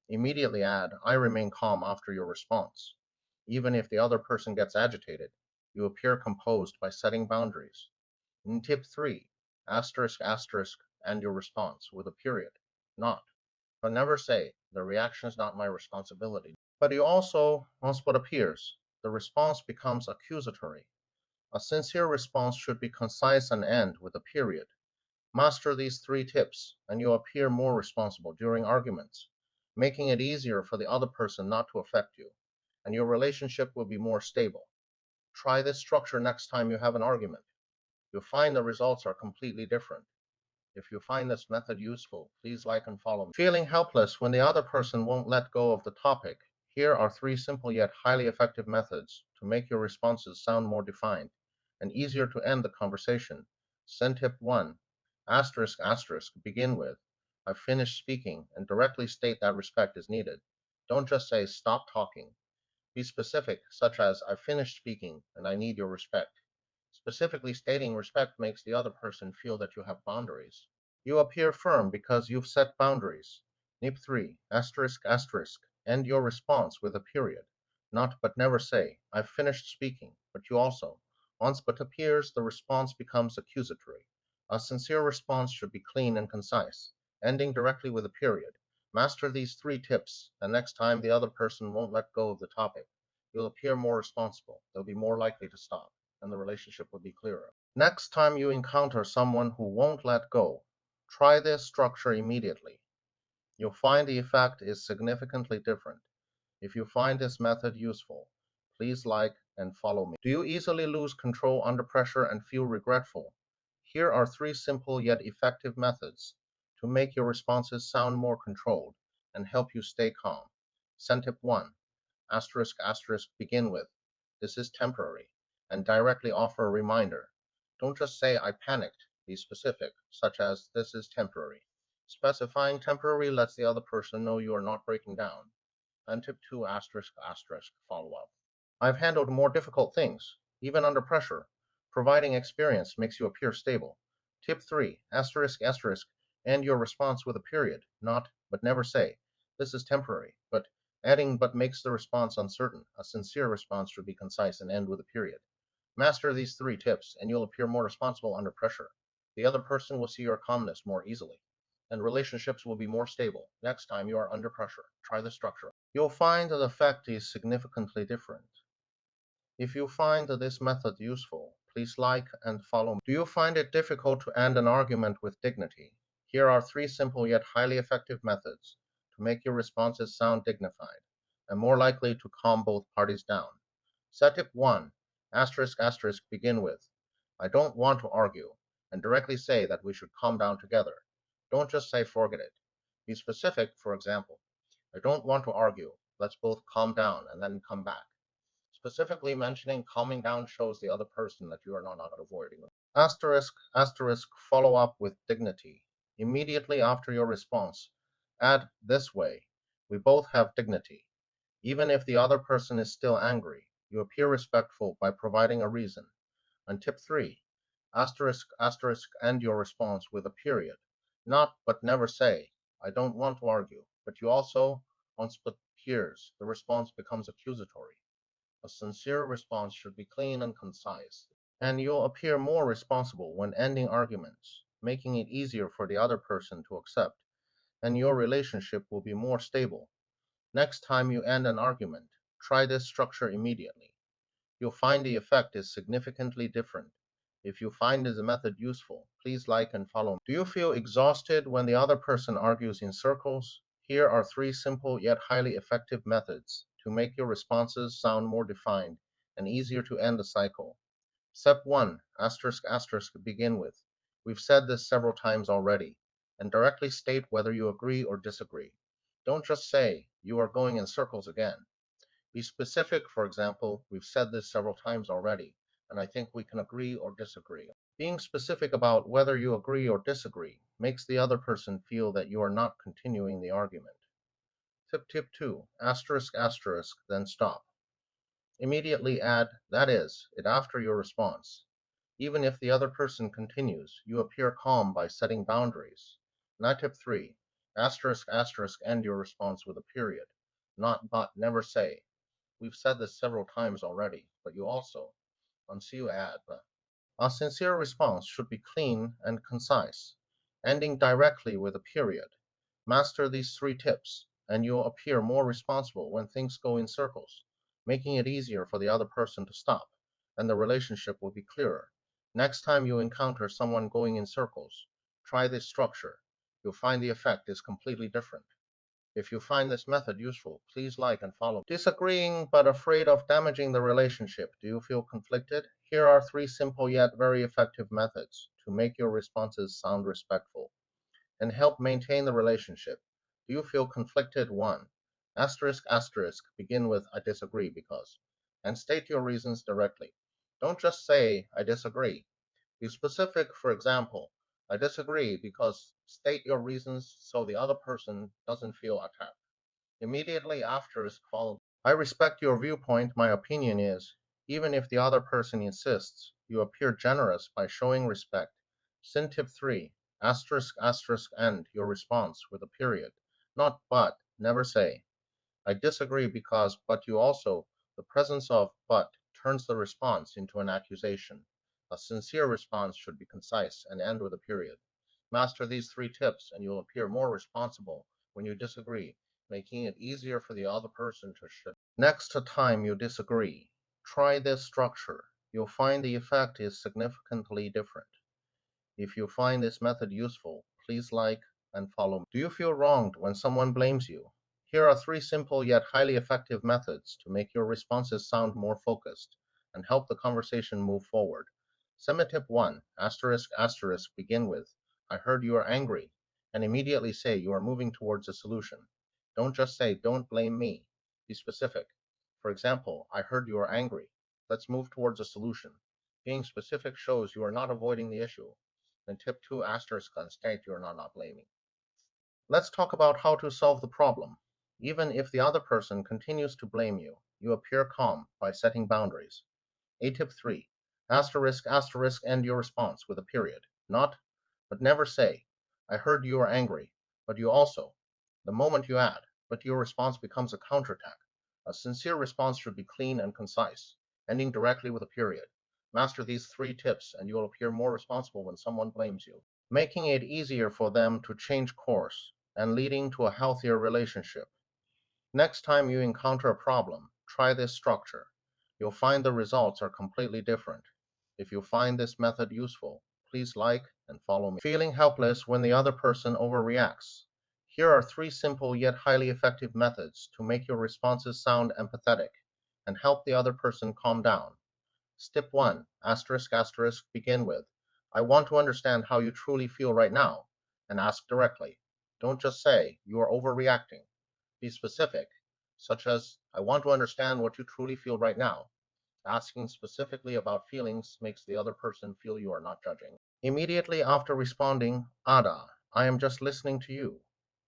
Immediately add "I remain calm" after your response. Even if the other person gets agitated, you appear composed by setting boundaries. In tip 3, asterisk asterisk, end your response with a period, not. But never say, "The reaction is not my responsibility." But you also, once what appears, the response becomes accusatory. A sincere response should be concise and end with a period. Master these three tips, and you'll appear more responsible during arguments, making it easier for the other person not to affect you, and your relationship will be more stable. Try this structure next time you have an argument. You'll find the results are completely different. If you find this method useful, please like and follow me. Feeling helpless when the other person won't let go of the topic, here are three simple yet highly effective methods to make your responses sound more defined and easier to end the conversation. Send tip 1 asterisk asterisk begin with, "I've finished speaking," and directly state that respect is needed. Don't just say, "Stop talking." Be specific, such as, "I've finished speaking and I need your respect." Specifically stating respect makes the other person feel that you have boundaries. You appear firm because you've set boundaries. Nip 3 asterisk asterisk end your response with a period. Not but never say, "I've finished speaking," but you also. Once but appears, the response becomes accusatory. A sincere response should be clean and concise, ending directly with a period. Master these three tips, and next time the other person won't let go of the topic. You'll appear more responsible. They'll be more likely to stop, and the relationship will be clearer. Next time you encounter someone who won't let go, try this structure immediately. You'll find the effect is significantly different. If you find this method useful, please like and follow me. Do you easily lose control under pressure and feel regretful? Here are three simple yet effective methods to make your responses sound more controlled and help you stay calm. Send tip 1 asterisk asterisk begin with, "This is temporary," and directly offer a reminder. Don't just say, "I panicked." Be specific, such as, "This is temporary." Specifying temporary lets the other person know you are not breaking down. And tip 2 asterisk asterisk follow up. "I've handled more difficult things, even under pressure. Providing experience makes you appear stable." Tip 3 asterisk asterisk end your response with a period, not but never say, "This is temporary," but adding but makes the response uncertain. A sincere response should be concise and end with a period. Master these three tips, and you'll appear more responsible under pressure. The other person will see your calmness more easily, and relationships will be more stable. Next time you are under pressure, try the structure. You'll find that the effect is significantly different. If you find this method useful, please like and follow me. Do you find it difficult to end an argument with dignity? Here are three simple yet highly effective methods to make your responses sound dignified and more likely to calm both parties down. Set tip 1 asterisk asterisk begin with, I don't want to argue, and directly say that we should calm down together. Don't just say forget it. Be specific, for example, I don't want to argue. Let's both calm down and then come back. Specifically mentioning calming down shows the other person that you are not avoiding them. Asterisk, asterisk, follow up with dignity. Immediately after your response, add this way. We both have dignity. Even if the other person is still angry, you appear respectful by providing a reason. And tip 3, asterisk, asterisk, end your response with a period. Not but never say, I don't want to argue, but you also, on split peers, the response becomes accusatory. A sincere response should be clean and concise, and you'll appear more responsible when ending arguments, making it easier for the other person to accept, and your relationship will be more stable. Next time you end an argument, try this structure immediately. You'll find the effect is significantly different. If you find this method useful, please like and follow me. Do you feel exhausted when the other person argues in circles? Here are 3 simple yet highly effective methods to make your responses sound more defined and easier to end the cycle. Step 1, asterisk asterisk begin with. We've said this several times already, and directly state whether you agree or disagree. Don't just say, you are going in circles again. Be specific, for example, we've said this several times already, and I think we can agree or disagree. Being specific about whether you agree or disagree makes the other person feel that you are not continuing the argument. Tip 2, asterisk asterisk, then stop. Immediately add, that is, it after your response. Even if the other person continues, you appear calm by setting boundaries. Now tip 3, asterisk asterisk, end your response with a period. Not but, never say. We've said this several times already, but you also, until you add, a sincere response should be clean and concise, ending directly with a period. Master these 3 tips, and you'll appear more responsible when things go in circles, making it easier for the other person to stop, and the relationship will be clearer. Next time you encounter someone going in circles, try this structure. You'll find the effect is completely different. If you find this method useful, please like and follow. Disagreeing but afraid of damaging the relationship. Do you feel conflicted? Here are 3 simple yet very effective methods to make your responses sound respectful and help maintain the relationship. Do you feel conflicted? 1. Asterisk asterisk. Begin with I disagree because and state your reasons directly. Don't just say I disagree. Be specific, for example, I disagree because state your reasons so the other person doesn't feel attacked. Immediately after is followed. I respect your viewpoint. My opinion is, even if the other person insists, you appear generous by showing respect. Sin tip 3, asterisk asterisk end your response with a period. Not but, never say. I disagree because, but you also, the presence of but turns the response into an accusation. A sincere response should be concise and end with a period. Master these 3 tips and you'll appear more responsible when you disagree, making it easier for the other person to shift. Next time you disagree, try this structure. You'll find the effect is significantly different. If you find this method useful, please like and follow me. Do you feel wronged when someone blames you? Here are 3 simple yet highly effective methods to make your responses sound more focused and help the conversation move forward. Semi-tip 1, asterisk asterisk, begin with, I heard you are angry, and immediately say you are moving towards a solution. Don't just say, don't blame me. Be specific. For example, I heard you are angry. Let's move towards a solution. Being specific shows you are not avoiding the issue. Then tip 2, asterisk, and state you're not blaming. Let's talk about how to solve the problem. Even if the other person continues to blame you, you appear calm by setting boundaries. Tip 3, asterisk asterisk, end your response with a period. Not, but never say, I heard you are angry, but you also. The moment you add, but your response becomes a counterattack. A sincere response should be clean and concise, ending directly with a period. Master these 3 tips and you will appear more responsible when someone blames you, making it easier for them to change course and leading to a healthier relationship. Next time you encounter a problem, try this structure. You'll find the results are completely different. If you find this method useful, please like and follow me. Feeling helpless when the other person overreacts. Here are 3 simple yet highly effective methods to make your responses sound empathetic and help the other person calm down. Step 1, asterisk asterisk, begin with, I want to understand how you truly feel right now, and ask directly. Don't just say, you are overreacting. Be specific, such as, I want to understand what you truly feel right now. Asking specifically about feelings makes the other person feel you are not judging. Immediately after responding, Ada, I am just listening to you.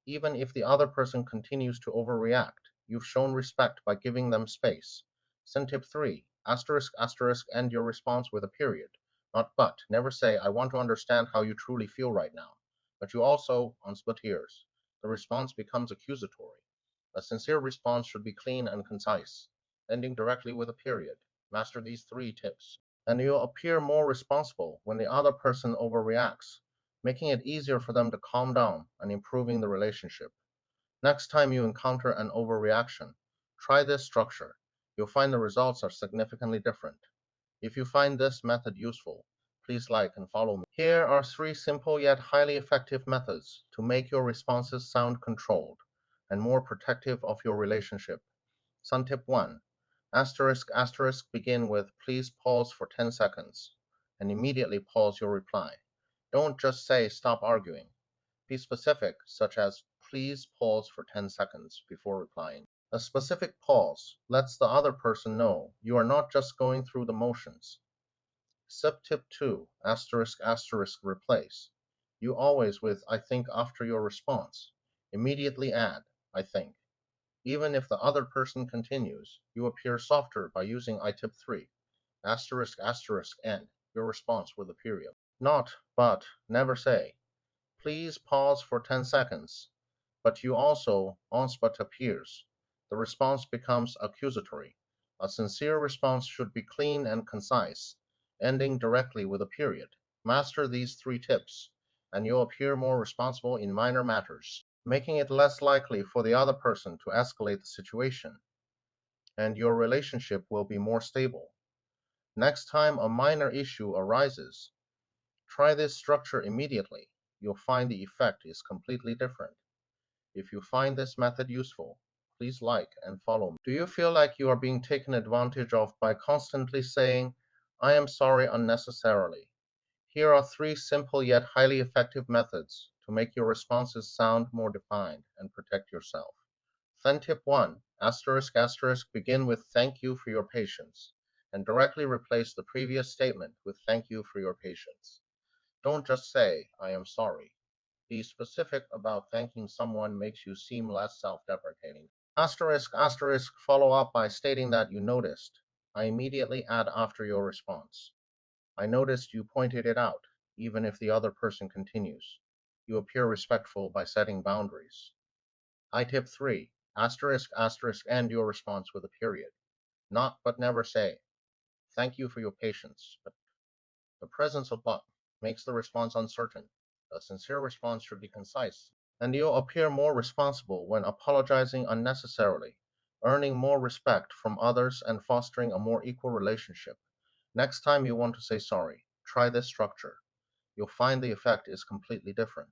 Even if the other person continues to overreact, you've shown respect by giving them space. Send tip 3, asterisk asterisk, end your response with a period, not but. Never say, I want to understand how you truly feel right now. But you also, on split ears. The response becomes accusatory. A sincere response should be clean and concise, ending directly with a period. Master these 3 tips, and you'll appear more responsible when the other person overreacts, making it easier for them to calm down and improving the relationship. Next time you encounter an overreaction, try this structure. You'll find the results are significantly different. If you find this method useful, please like and follow me. Here are 3 simple yet highly effective methods to make your responses sound controlled and more protective of your relationship. Sun tip 1, asterisk asterisk, begin with please pause for 10 seconds and immediately pause your reply. Don't just say stop arguing. Be specific, such as please pause for 10 seconds before replying. A specific pause lets the other person know you are not just going through the motions. Sub tip 2, asterisk asterisk, replace. You always with I think after your response. Immediately add I think. Even if the other person continues, you appear softer by using I tip 3, asterisk asterisk, end your response with a period. Not, but, never say, please pause for 10 seconds, but you also, once but appears. The response becomes accusatory. A sincere response should be clean and concise, ending directly with a period. Master these 3 tips, and you'll appear more responsible in minor matters, making it less likely for the other person to escalate the situation, and your relationship will be more stable. Next time a minor issue arises, try this structure immediately. You'll find the effect is completely different. If you find this method useful, please like and follow me. Do you feel like you are being taken advantage of by constantly saying, I am sorry unnecessarily? Here are 3 simple yet highly effective methods to make your responses sound more defined and protect yourself. Then tip 1, asterisk asterisk, begin with thank you for your patience, and directly replace the previous statement with thank you for your patience. Don't just say, I am sorry. Be specific about thanking someone makes you seem less self-deprecating. Asterisk asterisk, follow up by stating that you noticed. I immediately add after your response. I noticed you pointed it out, even if the other person continues. You appear respectful by setting boundaries. I tip 3, asterisk asterisk, end your response with a period. Not but never say, thank you for your patience, but the presence of but makes the response uncertain. A sincere response should be concise, and you'll appear more responsible when apologizing unnecessarily, earning more respect from others and fostering a more equal relationship. Next time you want to say sorry, try this structure. You'll find the effect is completely different.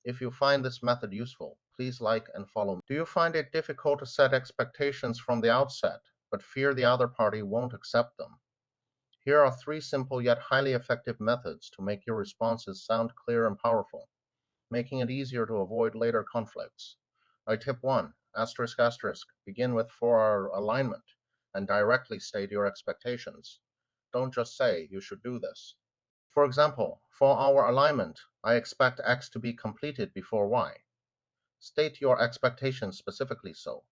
If you find this method useful, please like and follow me. Do you find it difficult to set expectations from the outset, but fear the other party won't accept them? Here are 3 simple yet highly effective methods to make your responses sound clear and powerful, making it easier to avoid later conflicts. Tip 1, asterisk asterisk, begin with for our alignment and directly state your expectations. Don't just say you should do this. For example, for our alignment, I expect X to be completed before Y. State your expectations specifically so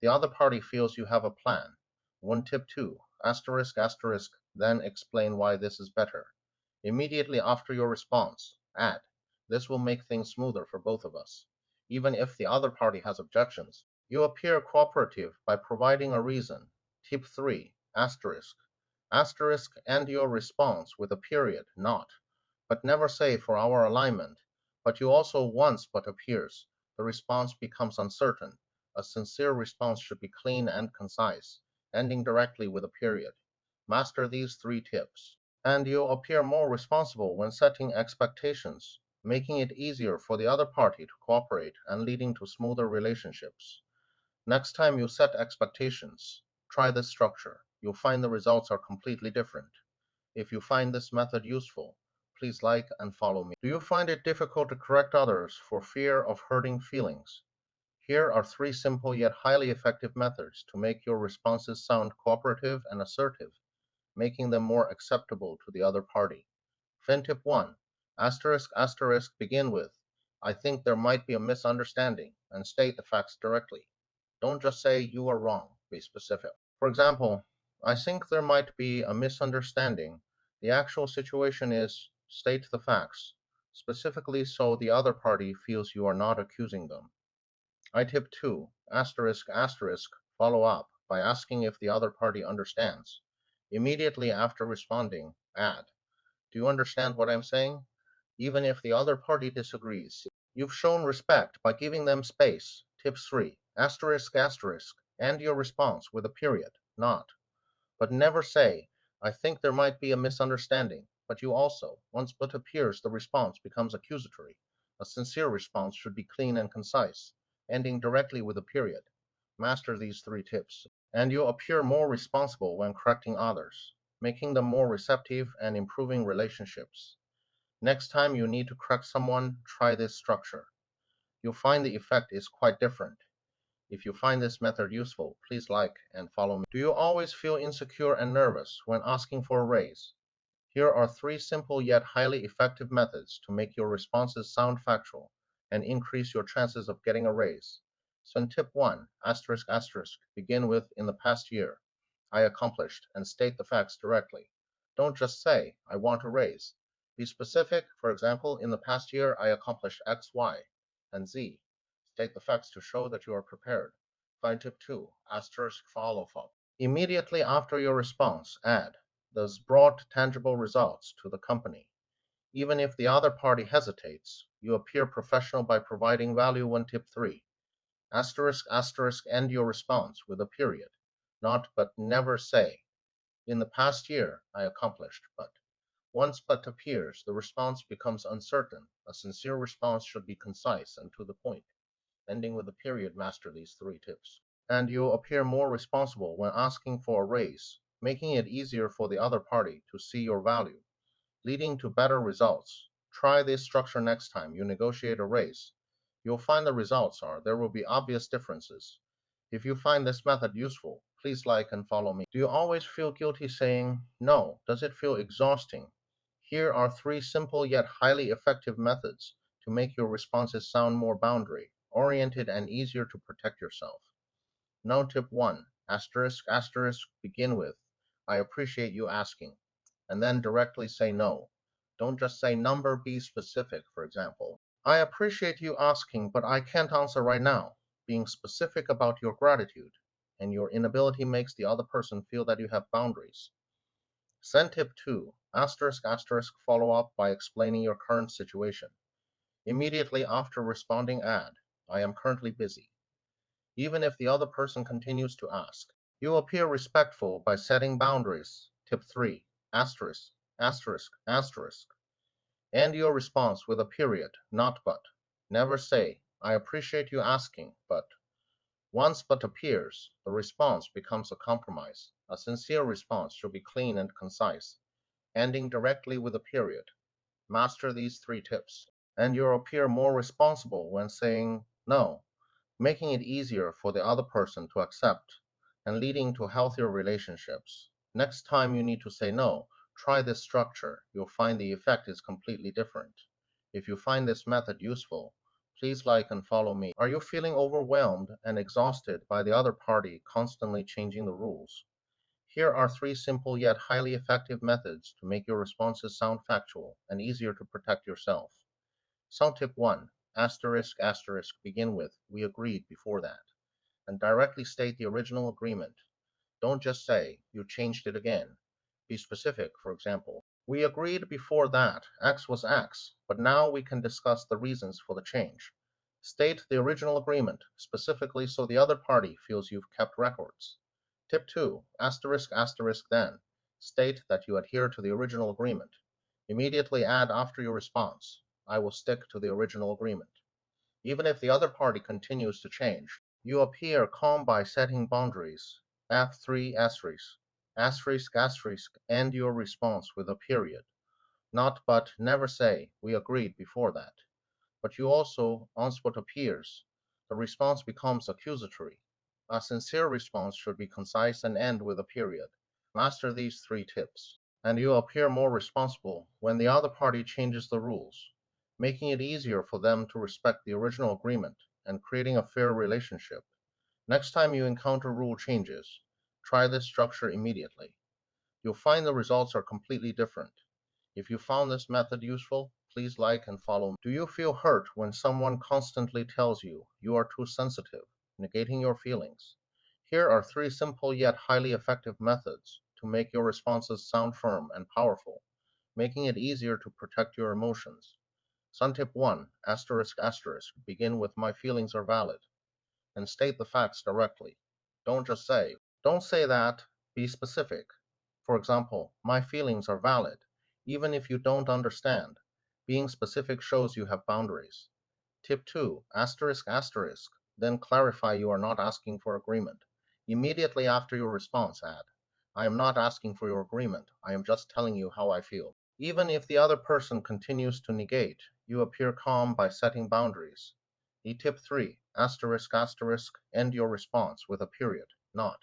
the other party feels you have a plan. One tip 2, asterisk asterisk, then explain why this is better. Immediately after your response, add, this will make things smoother for both of us. Even if the other party has objections, you appear cooperative by providing a reason. Tip 3, asterisk. Asterisk, end your response with a period, not, but never say for our alignment, but you also once but appears. The response becomes uncertain. A sincere response should be clean and concise, ending directly with a period. Master these 3 tips, and you'll appear more responsible when setting expectations, making it easier for the other party to cooperate and leading to smoother relationships. Next time you set expectations, try this structure. you'll find the results are completely different. If you find this method useful, please like and follow me. Do you find it difficult to correct others for fear of hurting feelings? Here are three simple yet highly effective methods to make your responses sound cooperative and assertive, making them more acceptable to the other party. Fin tip 1. Asterisk asterisk begin with, I think there might be a misunderstanding, and state the facts directly. Don't just say you are wrong, be specific. For example, I think there might be a misunderstanding. The actual situation is, state the facts, specifically so the other party feels you are not accusing them. I tip 2. Asterisk asterisk follow up by asking if the other party understands. Immediately after responding, add, do you understand what I'm saying? Even if the other party disagrees. You've shown respect by giving them space. Tips 3. Asterisk asterisk. End your response with a period, not. But never say, I think there might be a misunderstanding, but you also. Once but appears, the response becomes accusatory. A sincere response should be clean and concise, ending directly with a period. Master these three tips, and you'll appear more responsible when correcting others, making them more receptive and improving relationships. Next time you need to correct someone, try this structure. You'll find the effect is quite different. If you find this method useful, please like and follow me. Do you always feel insecure and nervous when asking for a raise? Here are three simple yet highly effective methods to make your responses sound factual and increase your chances of getting a raise. So in tip 1, asterisk asterisk, begin with in the past year, I accomplished, and state the facts directly. Don't just say, I want a raise. Be specific, for example, in the past year I accomplished X, Y, and Z. State the facts to show that you are prepared. Find tip 2, asterisk follow up. Immediately after your response, add, those brought tangible results to the company. Even if the other party hesitates, you appear professional by providing value. One tip 3. Asterisk asterisk end your response with a period. Not but never say. In the past year I accomplished, but. Once but appears, the response becomes uncertain. A sincere response should be concise and to the point, ending with a period. Master these three tips, and you'll appear more responsible when asking for a raise, making it easier for the other party to see your value, leading to better results. Try this structure next time you negotiate a raise. You'll find the results are there will be obvious differences. If you find this method useful, please like and follow me. Do you always feel guilty saying no? Does it feel exhausting? Here are three simple yet highly effective methods to make your responses sound more boundary oriented and easier to protect yourself. Now tip 1, asterisk asterisk begin with, I appreciate you asking, and then directly say no. Don't just say number, be specific, for example. I appreciate you asking, but I can't answer right now. Being specific about your gratitude and your inability makes the other person feel that you have boundaries. Send tip 2, asterisk asterisk follow up by explaining your current situation. Immediately after responding, add, I am currently busy. Even if the other person continues to ask, you appear respectful by setting boundaries. Tip 3, asterisk, asterisk, asterisk. End your response with a period, not but. Never say, I appreciate you asking, but. Once but appears, the response becomes a compromise. A sincere response should be clean and concise, ending directly with a period. Master these three tips, and you'll appear more responsible when saying no, making it easier for the other person to accept and leading to healthier relationships. Next time you need to say no, try this structure. You'll find the effect is completely different. If you find this method useful, please like and follow me. Are you feeling overwhelmed and exhausted by the other party constantly changing the rules? Here are three simple yet highly effective methods to make your responses sound factual and easier to protect yourself. Sound tip 1, asterisk asterisk begin with, we agreed before that, and directly state the original agreement. Don't just say, you changed it again. Be specific, for example. We agreed before that X was X, but now we can discuss the reasons for the change. State the original agreement, specifically so the other party feels you've kept records. Tip 2, asterisk asterisk then. State that you adhere to the original agreement. Immediately add after your response, I will stick to the original agreement. Even if the other party continues to change, you appear calm by setting boundaries. F3 asterisk. End your response with a period. Not but never say, we agreed before that. But you also, once what appears, the response becomes accusatory. A sincere response should be concise and end with a period. Master these three tips, and you appear more responsible when the other party changes the rules, making it easier for them to respect the original agreement and creating a fair relationship. Next time you encounter rule changes, try this structure immediately. You'll find the results are completely different. If you found this method useful, please like and follow me. Do you feel hurt when someone constantly tells you you are too sensitive, negating your feelings? Here are three simple yet highly effective methods to make your responses sound firm and powerful, making it easier to protect your emotions. Sun tip 1 asterisk asterisk begin with my feelings are valid and state the facts directly. Don't just say, don't say that, be specific. For example, my feelings are valid, even if you don't understand. Being specific shows you have boundaries. Tip 2 asterisk asterisk then clarify you are not asking for agreement. Immediately after your response, add, I am not asking for your agreement, I am just telling you how I feel. Even if the other person continues to negate, you appear calm by setting boundaries. Tip 3 asterisk asterisk end your response with a period, not,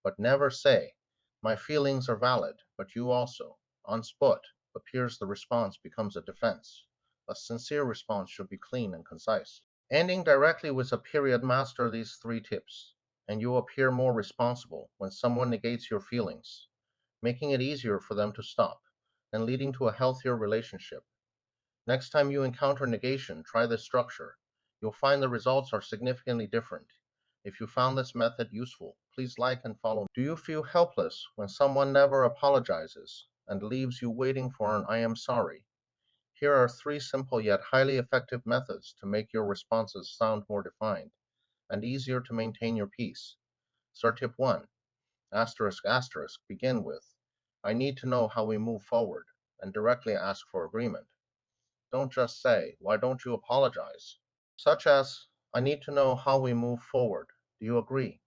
but never say, my feelings are valid, but you also. On spot appears the response becomes a defense. A sincere response should be clean and concise. Ending directly with a period, master these three tips, and you appear more responsible when someone negates your feelings, making it easier for them to stop and leading to a healthier relationship. Next time you encounter negation, try this structure. You'll find the results are significantly different. If you found this method useful, please like and follow. Do you feel helpless when someone never apologizes and leaves you waiting for an I am sorry? Here are three simple yet highly effective methods to make your responses sound more defined and easier to maintain your peace. Start tip 1 asterisk asterisk begin with I need to know how we move forward and directly ask for agreement. Don't just say, why don't you apologize? Such as, I need to know how we move forward. Do you agree?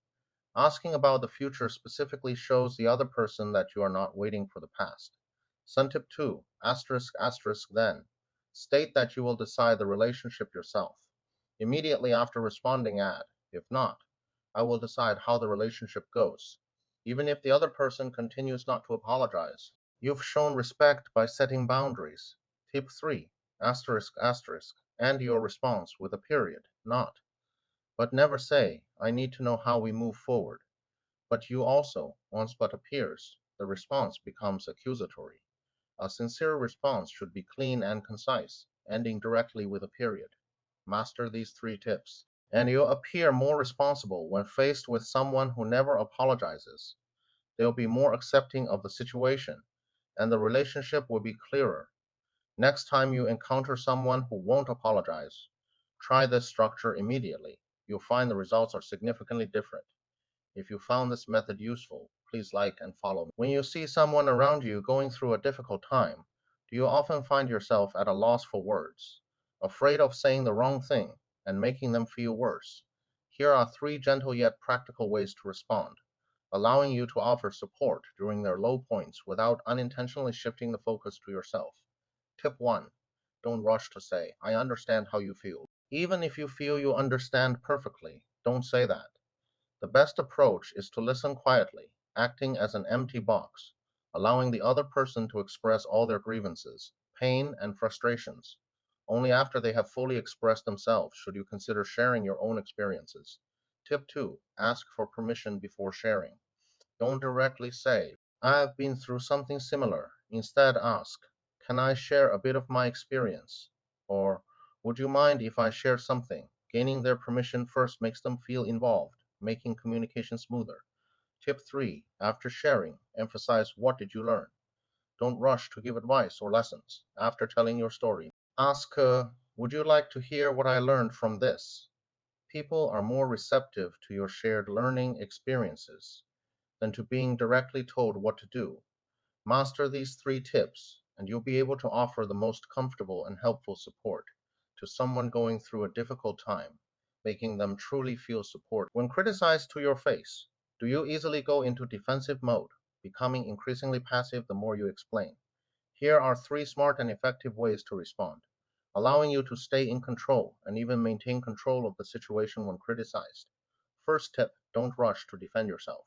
Asking about the future specifically shows the other person that you are not waiting for the past. Sun tip 2 asterisk asterisk then. State that you will decide the relationship yourself. Immediately after responding, add, if not, I will decide how the relationship goes. Even if the other person continues not to apologize, you've shown respect by setting boundaries. Tip 3 asterisk asterisk end your response with a period, not, but never say, I need to know how we move forward. But you also, once but appears, the response becomes accusatory. A sincere response should be clean and concise, ending directly with a period. Master these three tips, and you'll appear more responsible when faced with someone who never apologizes. They'll be more accepting of the situation, and the relationship will be clearer. Next time you encounter someone who won't apologize, try this structure immediately. You'll find the results are significantly different. If you found this method useful, please like and follow me. When you see someone around you going through a difficult time, do you often find yourself at a loss for words, afraid of saying the wrong thing and making them feel worse? Here are three gentle yet practical ways to respond, allowing you to offer support during their low points without unintentionally shifting the focus to yourself. Tip 1 don't rush to say, I understand how you feel. Even if you feel you understand perfectly, don't say that. The best approach is to listen quietly, acting as an empty box, allowing the other person to express all their grievances, pain, and frustrations. Only after they have fully expressed themselves should you consider sharing your own experiences. Tip 2 ask for permission before sharing. Don't directly say, I have been through something similar. Instead, ask, can I share a bit of my experience? Or, would you mind if I share something? Gaining their permission first makes them feel involved, making communication smoother. Tip 3 after sharing, emphasize what did you learn? Don't rush to give advice or lessons. After telling your story, ask, would you like to hear what I learned from this? People are more receptive to your shared learning experiences than to being directly told what to do. Master these three tips, and you'll be able to offer the most comfortable and helpful support to someone going through a difficult time, making them truly feel support. When criticized to your face, do you easily go into defensive mode? becoming increasingly passive the more you explain. Here are three smart and effective ways to respond, allowing you to stay in control and even maintain control of the situation when criticized. First tip, don't rush to defend yourself.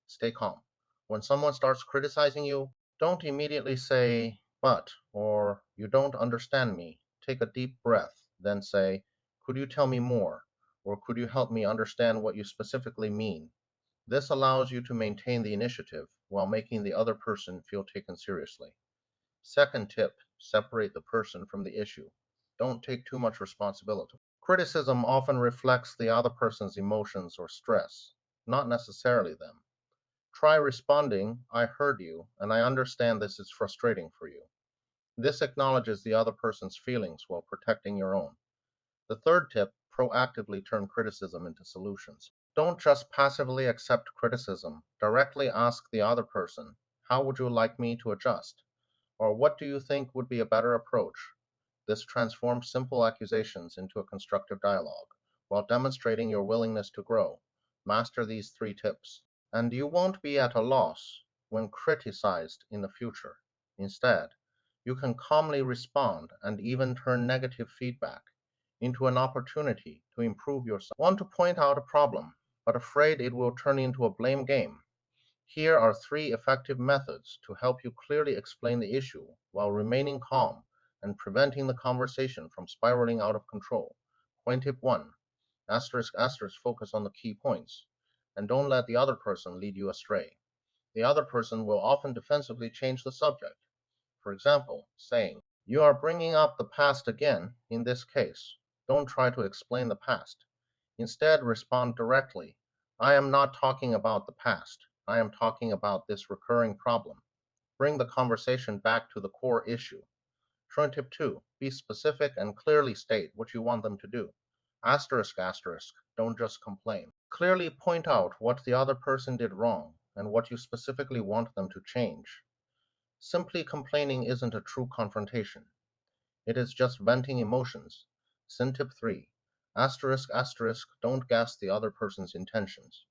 Stay calm. When someone starts criticizing you, don't immediately say, but, or you don't understand me. Take a deep breath, then say, could you tell me more? Or could you help me understand what you specifically mean? This allows you to maintain the initiative while making the other person feel taken seriously. Second tip, separate the person from the issue. Don't take too much responsibility. Criticism often reflects the other person's emotions or stress, not necessarily them. Try responding, I heard you, and I understand this is frustrating for you. This acknowledges the other person's feelings while protecting your own. The third tip, proactively turn criticism into solutions. Don't just passively accept criticism. Directly ask the other person, how would you like me to adjust? Or what do you think would be a better approach? This transforms simple accusations into a constructive dialogue, while demonstrating your willingness to grow. Master these three tips, and you won't be at a loss when criticized in the future. Instead, you can calmly respond and even turn negative feedback into an opportunity to improve yourself. Want to point out a problem, but afraid it will turn into a blame game? Here are three effective methods to help you clearly explain the issue while remaining calm and preventing the conversation from spiraling out of control. Point tip 1. Focus on the key points, and don't let the other person lead you astray. The other person will often defensively change the subject. For example, saying, you are bringing up the past again in this case. Don't try to explain the past. Instead, respond directly. I am not talking about the past. I am talking about this recurring problem. Bring the conversation back to the core issue. Showing tip 2. Be specific and clearly state what you want them to do. Don't just complain. Clearly point out what the other person did wrong and what you specifically want them to change. Simply complaining isn't a true confrontation. It is just venting emotions. Sin tip 3. Don't guess the other person's intentions.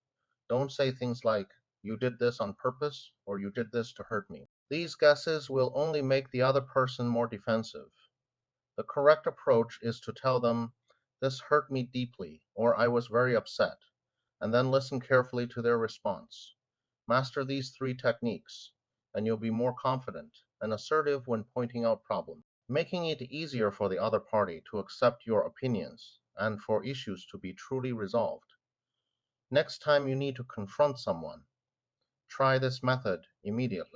Don't say things like, you did this on purpose or you did this to hurt me. These guesses will only make the other person more defensive. The correct approach is to tell them, this hurt me deeply or I was very upset, and then listen carefully to their response. Master these three techniques, and you'll be more confident and assertive when pointing out problems, making it easier for the other party to accept your opinions and for issues to be truly resolved. Next time you need to confront someone, try this method immediately.